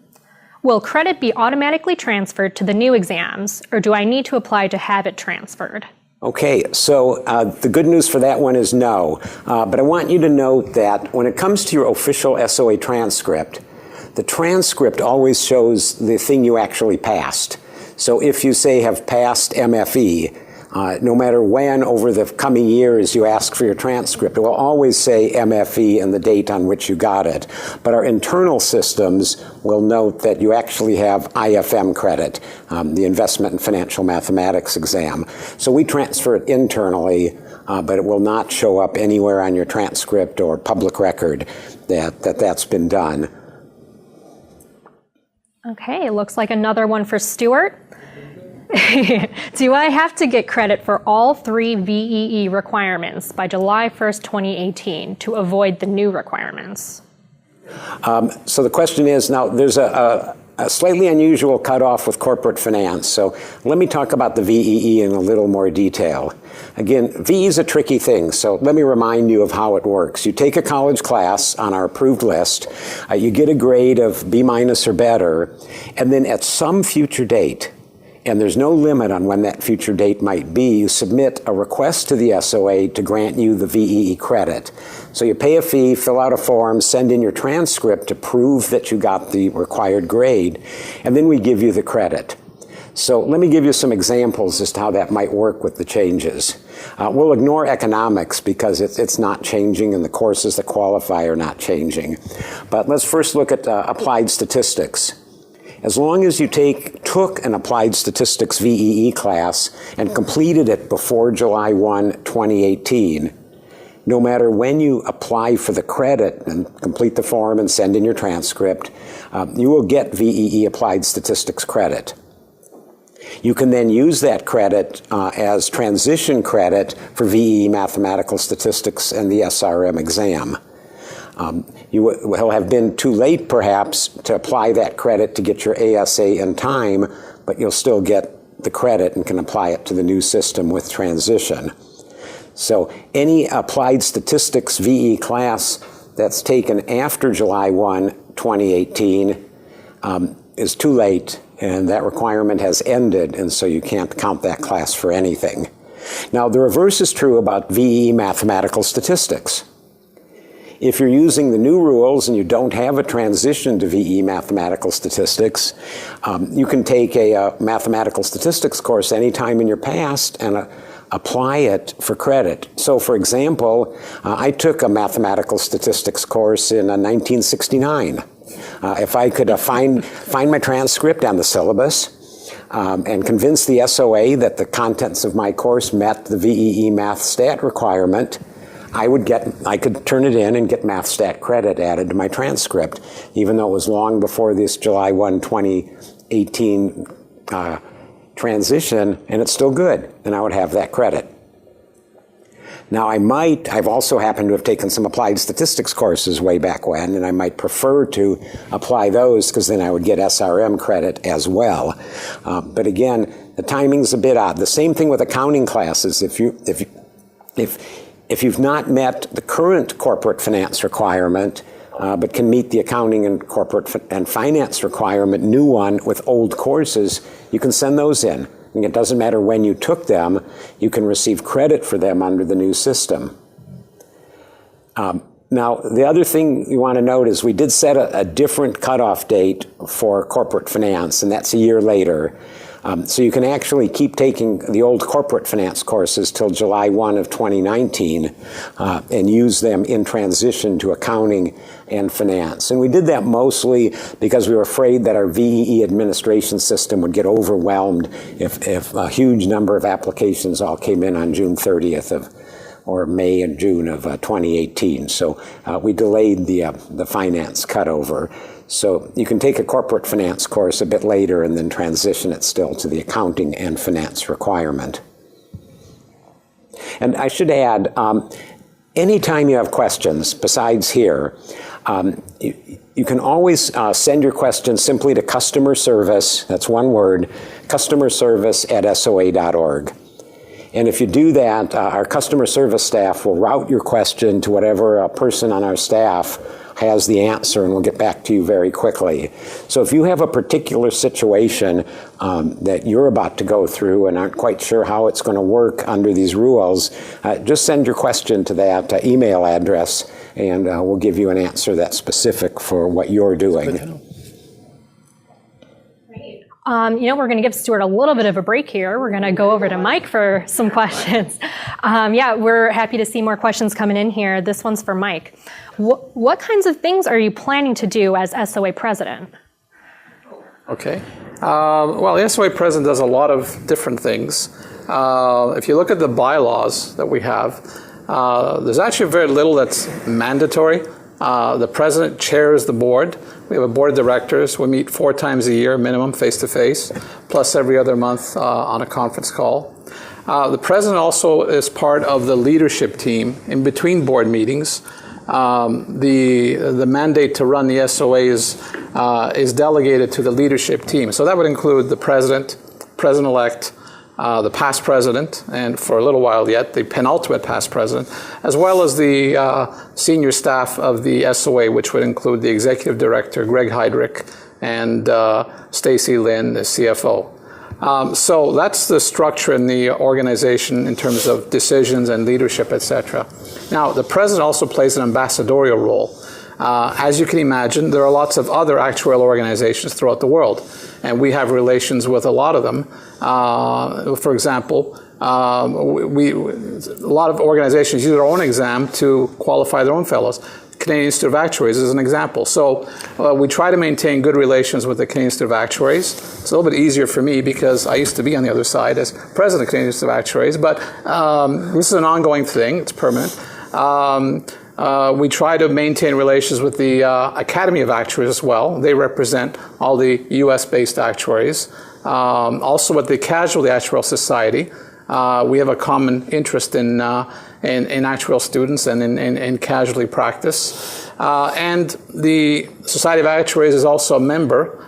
Will credit be automatically transferred to the new exams, or do I need to apply to have it transferred? Okay, so the good news for that one is no. But I want you to note that when it comes to your official SOA transcript, the transcript always shows the thing you actually passed. So if you say have passed MFE, no matter when over the coming years you ask for your transcript, it will always say MFE and the date on which you got it. But our internal systems will note that you actually have IFM credit, the Investment in Financial Mathematics exam. So we transfer it internally, but it will not show up anywhere on your transcript or public record that's been done. Okay, it looks like another one for Stuart. Do I have to get credit for all 3 VEE requirements by July 1st, 2018 to avoid the new requirements? So the question is, now there's a slightly unusual cutoff with corporate finance. So let me talk about the VEE in a little more detail. Again, VEE is a tricky thing, so let me remind you of how it works. You take a college class on our approved list, you get a grade of B- or better, and then at some future date, and there's no limit on when that future date might be, you submit a request to the SOA to grant you the VEE credit. So you pay a fee, fill out a form, send in your transcript to prove that you got the required grade, and then we give you the credit. So let me give you some examples as to how that might work with the changes. We'll ignore economics because it's not changing and the courses that qualify are not changing. But let's first look at applied statistics. As long as you took an applied statistics VEE class and completed it before July 1, 2018, no matter when you apply for the credit and complete the form and send in your transcript, you will get VEE applied statistics credit. You can then use that credit as transition credit for VEE mathematical statistics and the SRM exam. You will have been too late, perhaps, to apply that credit to get your ASA in time, but you'll still get the credit and can apply it to the new system with transition. So any applied statistics VE class that's taken after July 1, 2018 is too late, and that requirement has ended, and so you can't count that class for anything. Now, the reverse is true about VE mathematical statistics. If you're using the new rules and you don't have a transition to VE mathematical statistics, you can take a mathematical statistics course anytime in your past and apply it for credit. So for example, I took a mathematical statistics course in 1969. If I could find my transcript on the syllabus and convince the SOA that the contents of my course met the VEE math stat requirement, I could turn it in and get math stat credit added to my transcript, even though it was long before this July 1, 2018 transition, and it's still good, and I would have that credit. Now I've also happened to have taken some applied statistics courses way back when, and I might prefer to apply those because then I would get SRM credit as well. But again, the timing's a bit odd. The same thing with accounting classes. If you've not met the current corporate finance requirement, but can meet the accounting and corporate and finance requirement, new one with old courses, you can send those in. And it doesn't matter when you took them, you can receive credit for them under the new system. Now, the other thing you want to note is we did set a different cutoff date for corporate finance, and that's a year later. So you can actually keep taking the old corporate finance courses till July 1 of 2019 and use them in transition to accounting and finance. And we did that mostly because we were afraid that our VEE administration system would get overwhelmed if a huge number of applications all came in on June 30th or May and June of 2018. So we delayed the finance cutover. So you can take a corporate finance course a bit later and then transition it still to the accounting and finance requirement. And I should add, anytime you have questions besides here, you can always send your questions simply to customer service, that's one word, customerservice@soa.org. And if you do that, our customer service staff will route your question to whatever person on our staff has the answer and will get back to you very quickly. So if you have a particular situation that you're about to go through and aren't quite sure how it's going to work under these rules, just send your question to that email address, and we'll give you an answer that's specific for what you're doing. We're going to give Stuart a little bit of a break here. We're going to go over to Mike for some questions. We're happy to see more questions coming in here. This one's for Mike. What kinds of things are you planning to do as SOA president? Okay. The SOA president does a lot of different things. If you look at the bylaws that we have, there's actually very little that's mandatory. The president chairs the board. We have a board of directors. We meet 4 times a year, minimum, face-to-face, plus every other month on a conference call. The president also is part of the leadership team in between board meetings. The mandate to run the SOA is delegated to the leadership team. So that would include the president, president-elect, the past president, and for a little while yet, the penultimate past president, as well as the senior staff of the SOA, which would include the executive director, Greg Heydrich, and Stacy Lynn, the CFO. So that's the structure in the organization in terms of decisions and leadership, etc. Now, the president also plays an ambassadorial role. As you can imagine, there are lots of other actuarial organizations throughout the world, and we have relations with a lot of them. For example, a lot of organizations use their own exam to qualify their own fellows. Canadian Institute of Actuaries is an example. So we try to maintain good relations with the Canadian Institute of Actuaries. It's a little bit easier for me because I used to be on the other side as president of the Canadian Institute of Actuaries, but this is an ongoing thing. It's permanent. We try to maintain relations with the Academy of Actuaries as well. They represent all the US-based actuaries. Also with the Casualty Actuarial Society, we have a common interest in actuarial students and in casualty practice. And the Society of Actuaries is also a member,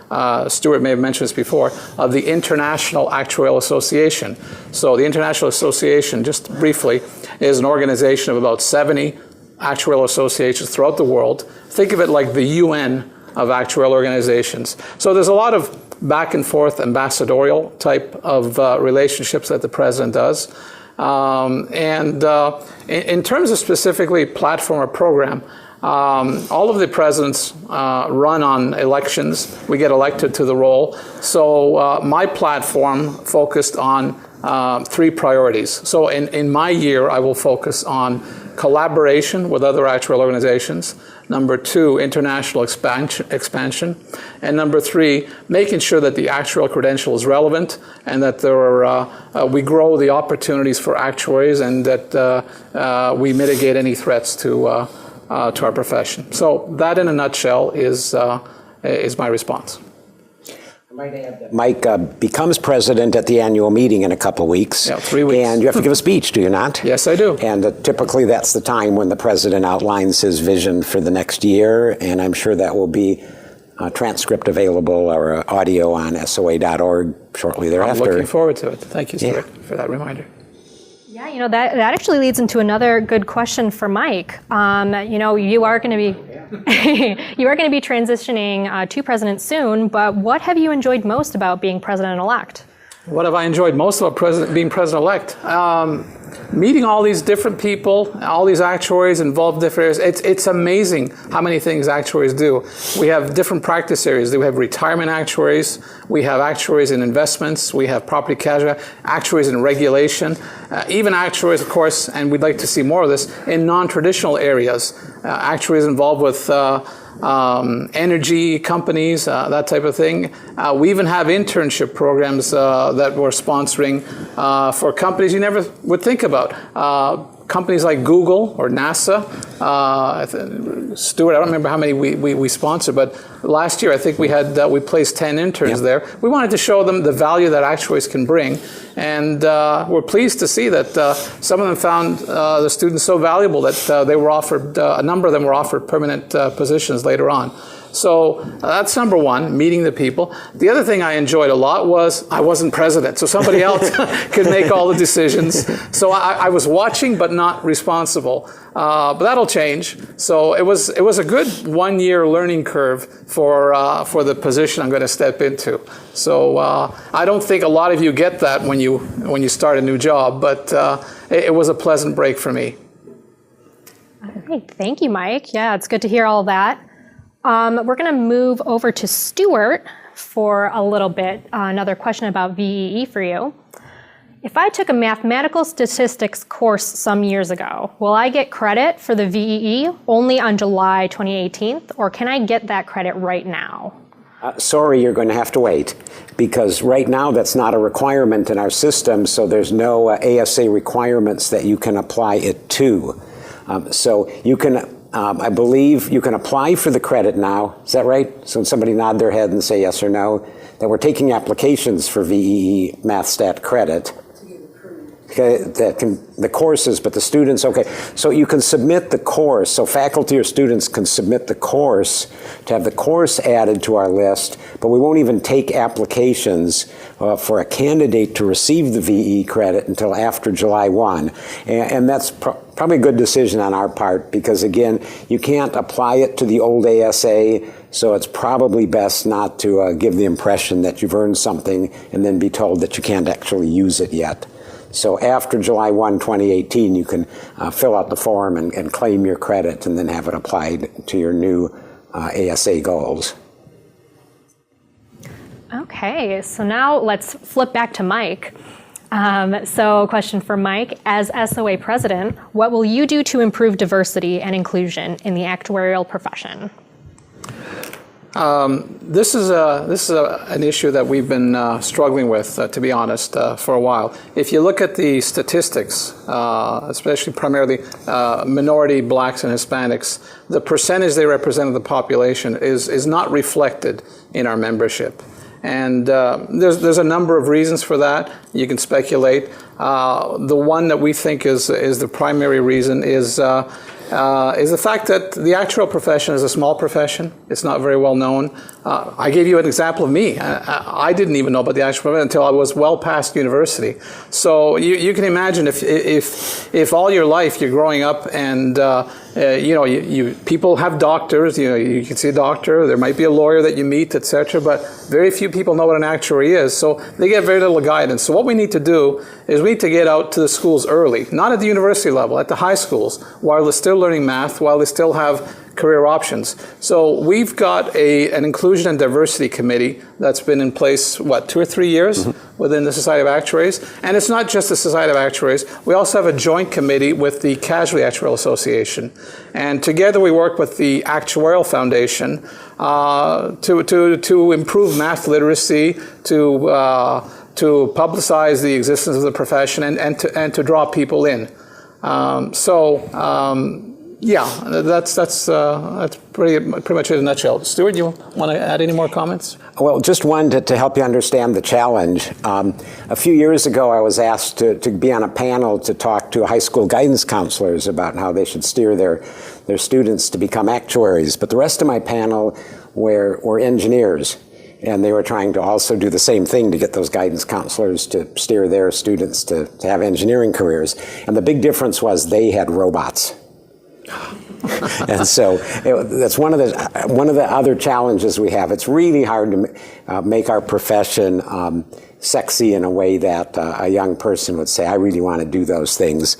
Stuart may have mentioned this before, of the International Actuarial Association. So the International Association, just briefly, is an organization of about 70 actuarial associations throughout the world. Think of it like the UN of actuarial organizations. So there's a lot of back and forth ambassadorial type of relationships that the president does. In terms of specifically platform or program, all of the presidents run on elections. We get elected to the role. So my platform focused on 3 priorities. So in my year, I will focus on collaboration with other actuarial organizations. Number 2, international expansion. And number 3, making sure that the actuarial credential is relevant and that we grow the opportunities for actuaries and that we mitigate any threats to our profession. So that in a nutshell is my response. Mike becomes president at the annual meeting in a couple weeks. Yeah, 3 weeks. And you have to give a speech, do you not? Yes, I do. And typically that's the time when the president outlines his vision for the next year, and I'm sure that will be a transcript available or audio on SOA.org shortly thereafter. I'm looking forward to it. Thank you, Stuart, for that reminder. Yeah, that actually leads into another good question for Mike. You are going to be transitioning to president soon, but what have you enjoyed most about being president-elect? What have I enjoyed most about being president-elect? Meeting all these different people, all these actuaries involved in different areas. It's amazing how many things actuaries do. We have different practice areas. We have retirement actuaries. We have actuaries in investments. We have property casualty, actuaries in regulation, even actuaries, of course, and we'd like to see more of this, in non-traditional areas. Actuaries involved with energy companies, that type of thing. We even have internship programs that we're sponsoring for companies you never would think about. Companies like Google or NASA. Stuart, I don't remember how many we sponsored, but last year I think we placed 10 interns there. We wanted to show them the value that actuaries can bring, and we're pleased to see that some of them found the students so valuable that they were offered, a number of them were offered permanent positions later on. So that's number one, meeting the people. The other thing I enjoyed a lot was I wasn't president, so somebody else could make all the decisions. So I was watching but not responsible. But that'll change. So it was a good 1 year learning curve for the position I'm going to step into. So I don't think a lot of you get that when you start a new job, but it was a pleasant break for me. All right, thank you, Mike. Yeah, it's good to hear all that. We're going to move over to Stuart for a little bit. Another question about VEE for you. If I took a mathematical statistics course some years ago, will I get credit for the VEE only on July 2018, or can I get that credit right now? Sorry, you're going to have to wait, because right now that's not a requirement in our system, so there's no ASA requirements that you can apply it to. So you can, I believe you can apply for the credit now. Is that right? So somebody nod their head and say yes or no. That we're taking applications for VEE Math Stat credit. Okay, the courses, but the students, okay. So you can submit the course, so faculty or students can submit the course to have the course added to our list, but we won't even take applications for a candidate to receive the VE credit until after July 1. And that's probably a good decision on our part, because again, you can't apply it to the old ASA, so it's probably best not to give the impression that you've earned something and then be told that you can't actually use it yet. So after July 1, 2018, you can fill out the form and claim your credit and then have it applied to your new ASA goals. Okay, so now let's flip back to Mike. So a question for Mike. As SOA President, what will you do to improve diversity and inclusion in the actuarial profession? This is an issue that we've been struggling with, to be honest, for a while. If you look at the statistics, especially primarily minority blacks and Hispanics, the percentage they represent of the population is not reflected in our membership. And there's a number of reasons for that. You can speculate. The one that we think is the primary reason is the fact that the actuarial profession is a small profession. It's not very well known. I gave you an example of me. I didn't even know about the actuarial profession until I was well past university. So you can imagine if all your life you're growing up and people have doctors. You can see a doctor. There might be a lawyer that you meet, etc. But very few people know what an actuary is. So they get very little guidance. So what we need to do is we need to get out to the schools early, not at the university level, at the high schools, while they're still learning math, while they still have career options. So we've got an inclusion and diversity committee that's been in place, 2 or 3 years within the Society of Actuaries. And it's not just the Society of Actuaries. We also have a joint committee with the Casualty Actuarial Association. And together we work with the Actuarial Foundation to improve math literacy, to publicize the existence of the profession and to draw people in. Yeah, that's pretty much it in a nutshell. Stuart, you want to add any more comments? Well, just one to help you understand the challenge. A few years ago, I was asked to be on a panel to talk to high school guidance counselors about how they should steer their students to become actuaries. But the rest of my panel were engineers. And they were trying to also do the same thing to get those guidance counselors to steer their students to have engineering careers. And the big difference was they had robots. And so that's one of the other challenges we have. It's really hard to make our profession sexy in a way that a young person would say, I really want to do those things.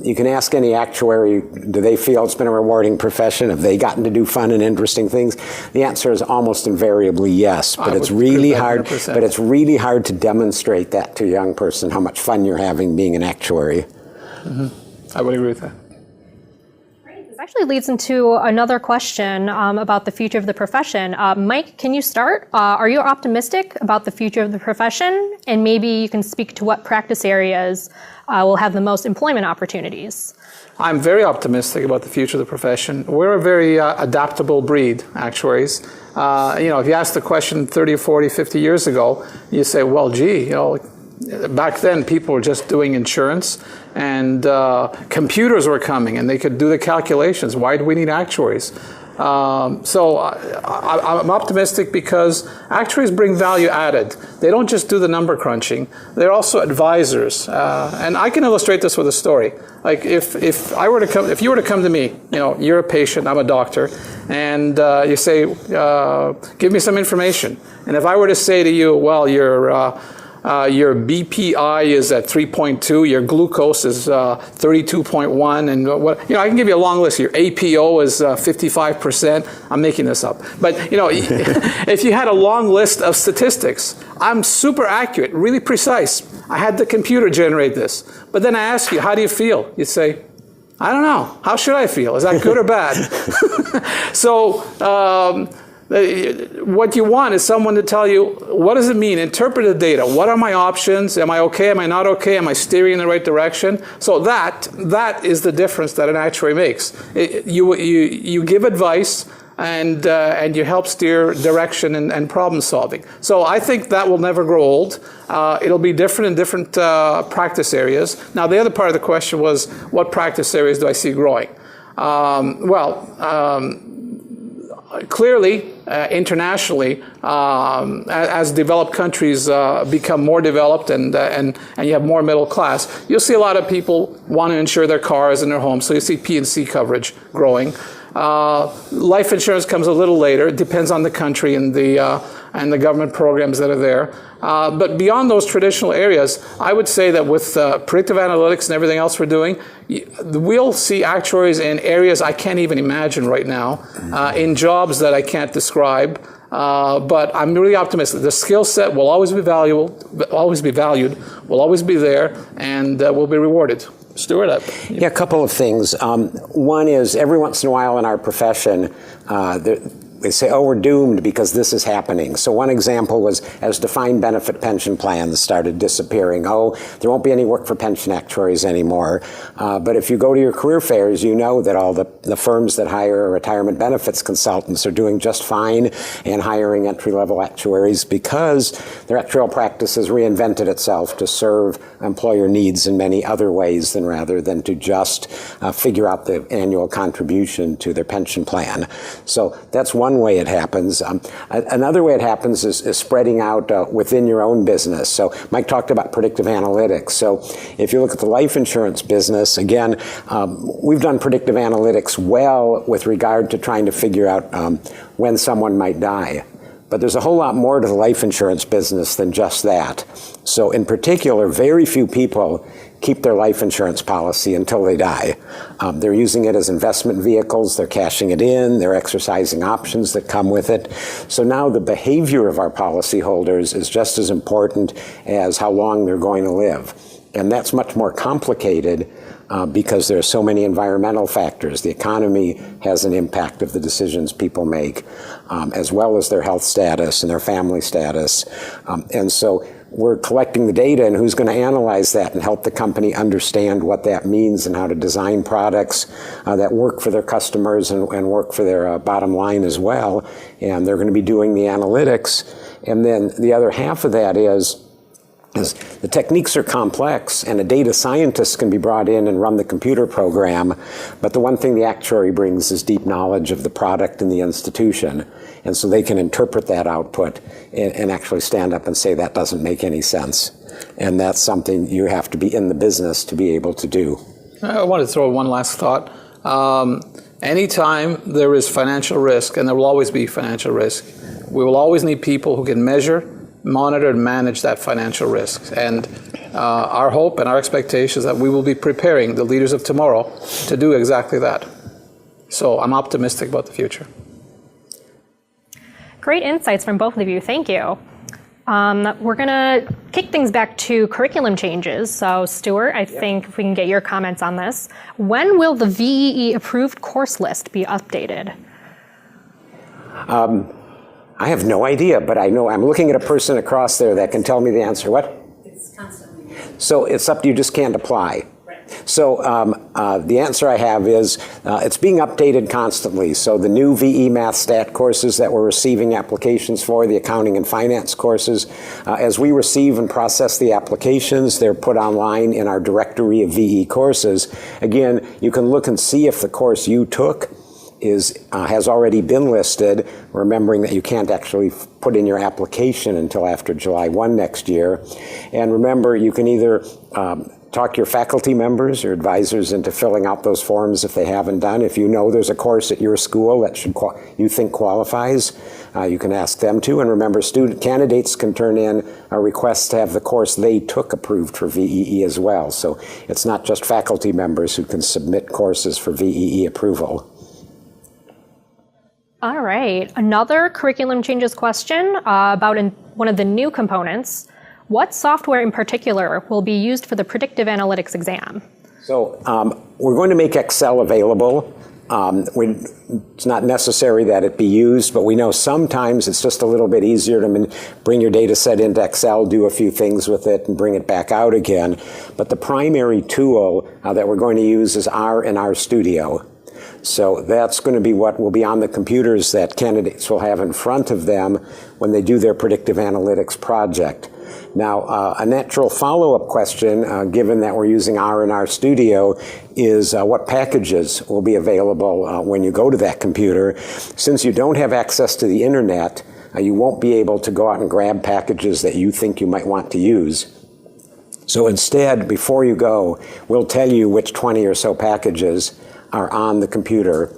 You can ask any actuary, do they feel it's been a rewarding profession? Have they gotten to do fun and interesting things? The answer is almost invariably yes, but it's really hard. 100%. But it's really hard to demonstrate that to a young person, how much fun you're having being an actuary. Mm-hmm. I would agree with that. Actually leads into another question about the future of the profession. Mike, can you start? Are you optimistic about the future of the profession? And maybe you can speak to what practice areas will have the most employment opportunities. I'm very optimistic about the future of the profession. We're a very adaptable breed, actuaries. If you asked the question 30, 40, 50 years ago, you say, well, gee, back then people were just doing insurance and computers were coming and they could do the calculations. Why do we need actuaries? So I'm optimistic because actuaries bring value added. They don't just do the number crunching. They're also advisors. And I can illustrate this with a story. Like if you were to come to me, you're a patient, I'm a doctor, and you say, give me some information. And if I were to say to you, well, your BPI is at 3.2, your glucose is 32.1, and I can give you a long list. Your APO is 55%. I'm making this up. But, if you had a long list of statistics, I'm super accurate, really precise. I had the computer generate this. But then I ask you, how do you feel? You'd say, I don't know. How should I feel? Is that good or bad? So, what you want is someone to tell you, what does it mean? Interpret the data. What are my options? Am I okay? Am I not okay? Am I steering in the right direction? So that is the difference that an actuary makes. You give advice and you help steer direction and problem solving. So I think that will never grow old. It'll be different in different practice areas. Now the other part of the question was, what practice areas do I see growing? Clearly, internationally, as developed countries become more developed and you have more middle class, you'll see a lot of people want to insure their cars and their homes. So you see P&C coverage growing. Life insurance comes a little later. It depends on the country and the government programs that are there. But beyond those traditional areas, I would say that with predictive analytics and everything else we're doing, we'll see actuaries in areas I can't even imagine right now, in jobs that I can't describe. But I'm really optimistic. The skill set will always be valued, will always be there, and will be rewarded. Stuart? Yeah, a couple of things. One is every once in a while in our profession, they say, oh, we're doomed because this is happening. So one example was as defined benefit pension plans started disappearing. Oh, there won't be any work for pension actuaries anymore. But if you go to your career fairs, you know that all the firms that hire retirement benefits consultants are doing just fine and hiring entry-level actuaries because their actuarial practice has reinvented itself to serve employer needs in many other ways rather than to just figure out the annual contribution to their pension plan. So that's one way it happens. Another way it happens is spreading out within your own business. So Mike talked about predictive analytics. So if you look at the life insurance business, again, we've done predictive analytics well with regard to trying to figure out when someone might die. But there's a whole lot more to the life insurance business than just that. So in particular, very few people keep their life insurance policy until they die. They're using it as investment vehicles, they're cashing it in, they're exercising options that come with it. So now the behavior of our policyholders is just as important as how long they're going to live. And that's much more complicated because there are so many environmental factors. The economy has an impact of the decisions people make, as well as their health status and their family status. And so we're collecting the data, and who's going to analyze that and help the company understand what that means and how to design products that work for their customers and work for their bottom line as well. And they're going to be doing the analytics. And then the other half of that is the techniques are complex, and a data scientist can be brought in and run the computer program, but the one thing the actuary brings is deep knowledge of the product and the institution, and so they can interpret that output and actually stand up and say that doesn't make any sense, and that's something you have to be in the business to be able to do. I want to throw one last thought. Anytime there is financial risk, and there will always be financial risk, we will always need people who can measure, monitor and manage that financial risk. And our hope and our expectation is that we will be preparing the leaders of tomorrow to do exactly that. So I'm optimistic about the future. Great insights from both of you. Thank you. We're going to kick things back to curriculum changes. So Stuart, I think if we can get your comments on this. When will the VEE approved course list be updated? I have no idea, but I know I'm looking at a person across there that can tell me the answer. What? It's constantly. So it's up to you, just can't apply. Right. So the answer I have is it's being updated constantly. So the new VE Math Stat courses that we're receiving applications for, the accounting and finance courses, as we receive and process the applications, they're put online in our directory of VE courses. Again, you can look and see if the course you took has already been listed, remembering that you can't actually put in your application until after July 1 next year. And remember, you can either talk your faculty members or advisors into filling out those forms if they haven't done. If you know there's a course at your school that you think qualifies, you can ask them to. And remember, student candidates can turn in a request to have the course they took approved for VEE as well. So it's not just faculty members who can submit courses for VEE approval. All right, another curriculum changes question about one of the new components. What software in particular will be used for the predictive analytics exam? So we're going to make Excel available. It's not necessary that it be used, but we know sometimes it's just a little bit easier to bring your data set into Excel, do a few things with it, and bring it back out again. But the primary tool that we're going to use is R and R Studio. So that's going to be what will be on the computers that candidates will have in front of them when they do their predictive analytics project. Now, a natural follow-up question, given that we're using R and R Studio, is what packages will be available when you go to that computer. Since you don't have access to the internet, you won't be able to go out and grab packages that you think you might want to use. So instead, before you go, we'll tell you which 20 or so packages are on the computer.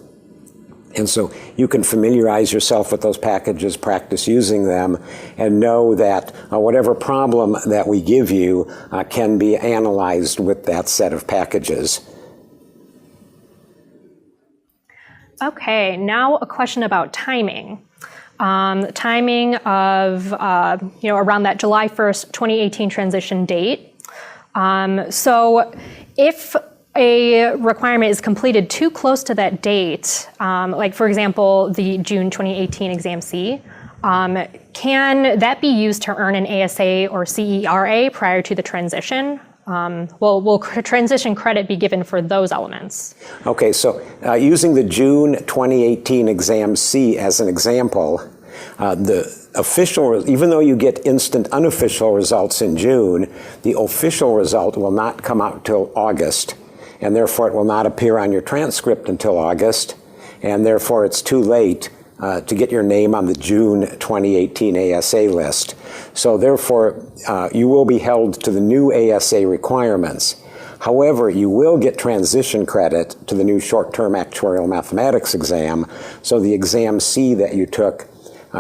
And so you can familiarize yourself with those packages, practice using them, and know that whatever problem that we give you can be analyzed with that set of packages. Okay, now a question about timing. Timing of, around that July 1st, 2018 transition date. So if a requirement is completed too close to that date, like for example, the June 2018 Exam C, can that be used to earn an ASA or CERA prior to the transition? Will transition credit be given for those elements? Okay, so using the June 2018 Exam C as an example, even though you get instant unofficial results in June, the official result will not come out till August. And therefore it will not appear on your transcript until August, and therefore it's too late to get your name on the June 2018 ASA list. So therefore, you will be held to the new ASA requirements. However, you will get transition credit to the new short-term actuarial mathematics exam, so the Exam C that you took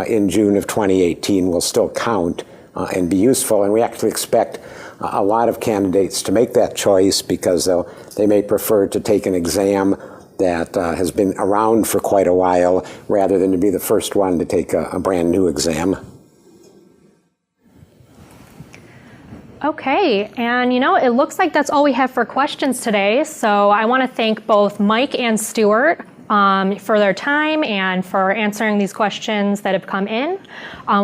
in June of 2018 will still count and be useful, and we actually expect a lot of candidates to make that choice because they may prefer to take an exam that has been around for quite a while rather than to be the first one to take a brand new exam. Okay, and it looks like that's all we have for questions today. So I want to thank both Mike and Stuart for their time and for answering these questions that have come in.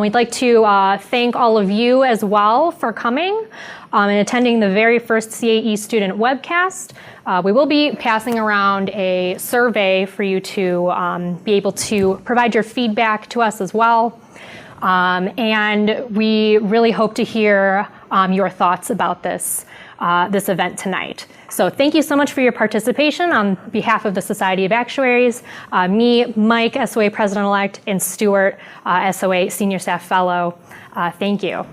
We'd like to thank all of you as well for coming and attending the very first CAE Student Webcast. We will be passing around a survey for you to be able to provide your feedback to us as well. And we really hope to hear your thoughts about this event tonight. So thank you so much for your participation on behalf of the Society of Actuaries, me, Mike, SOA President-Elect, and Stuart, SOA Senior Staff Fellow. Thank you.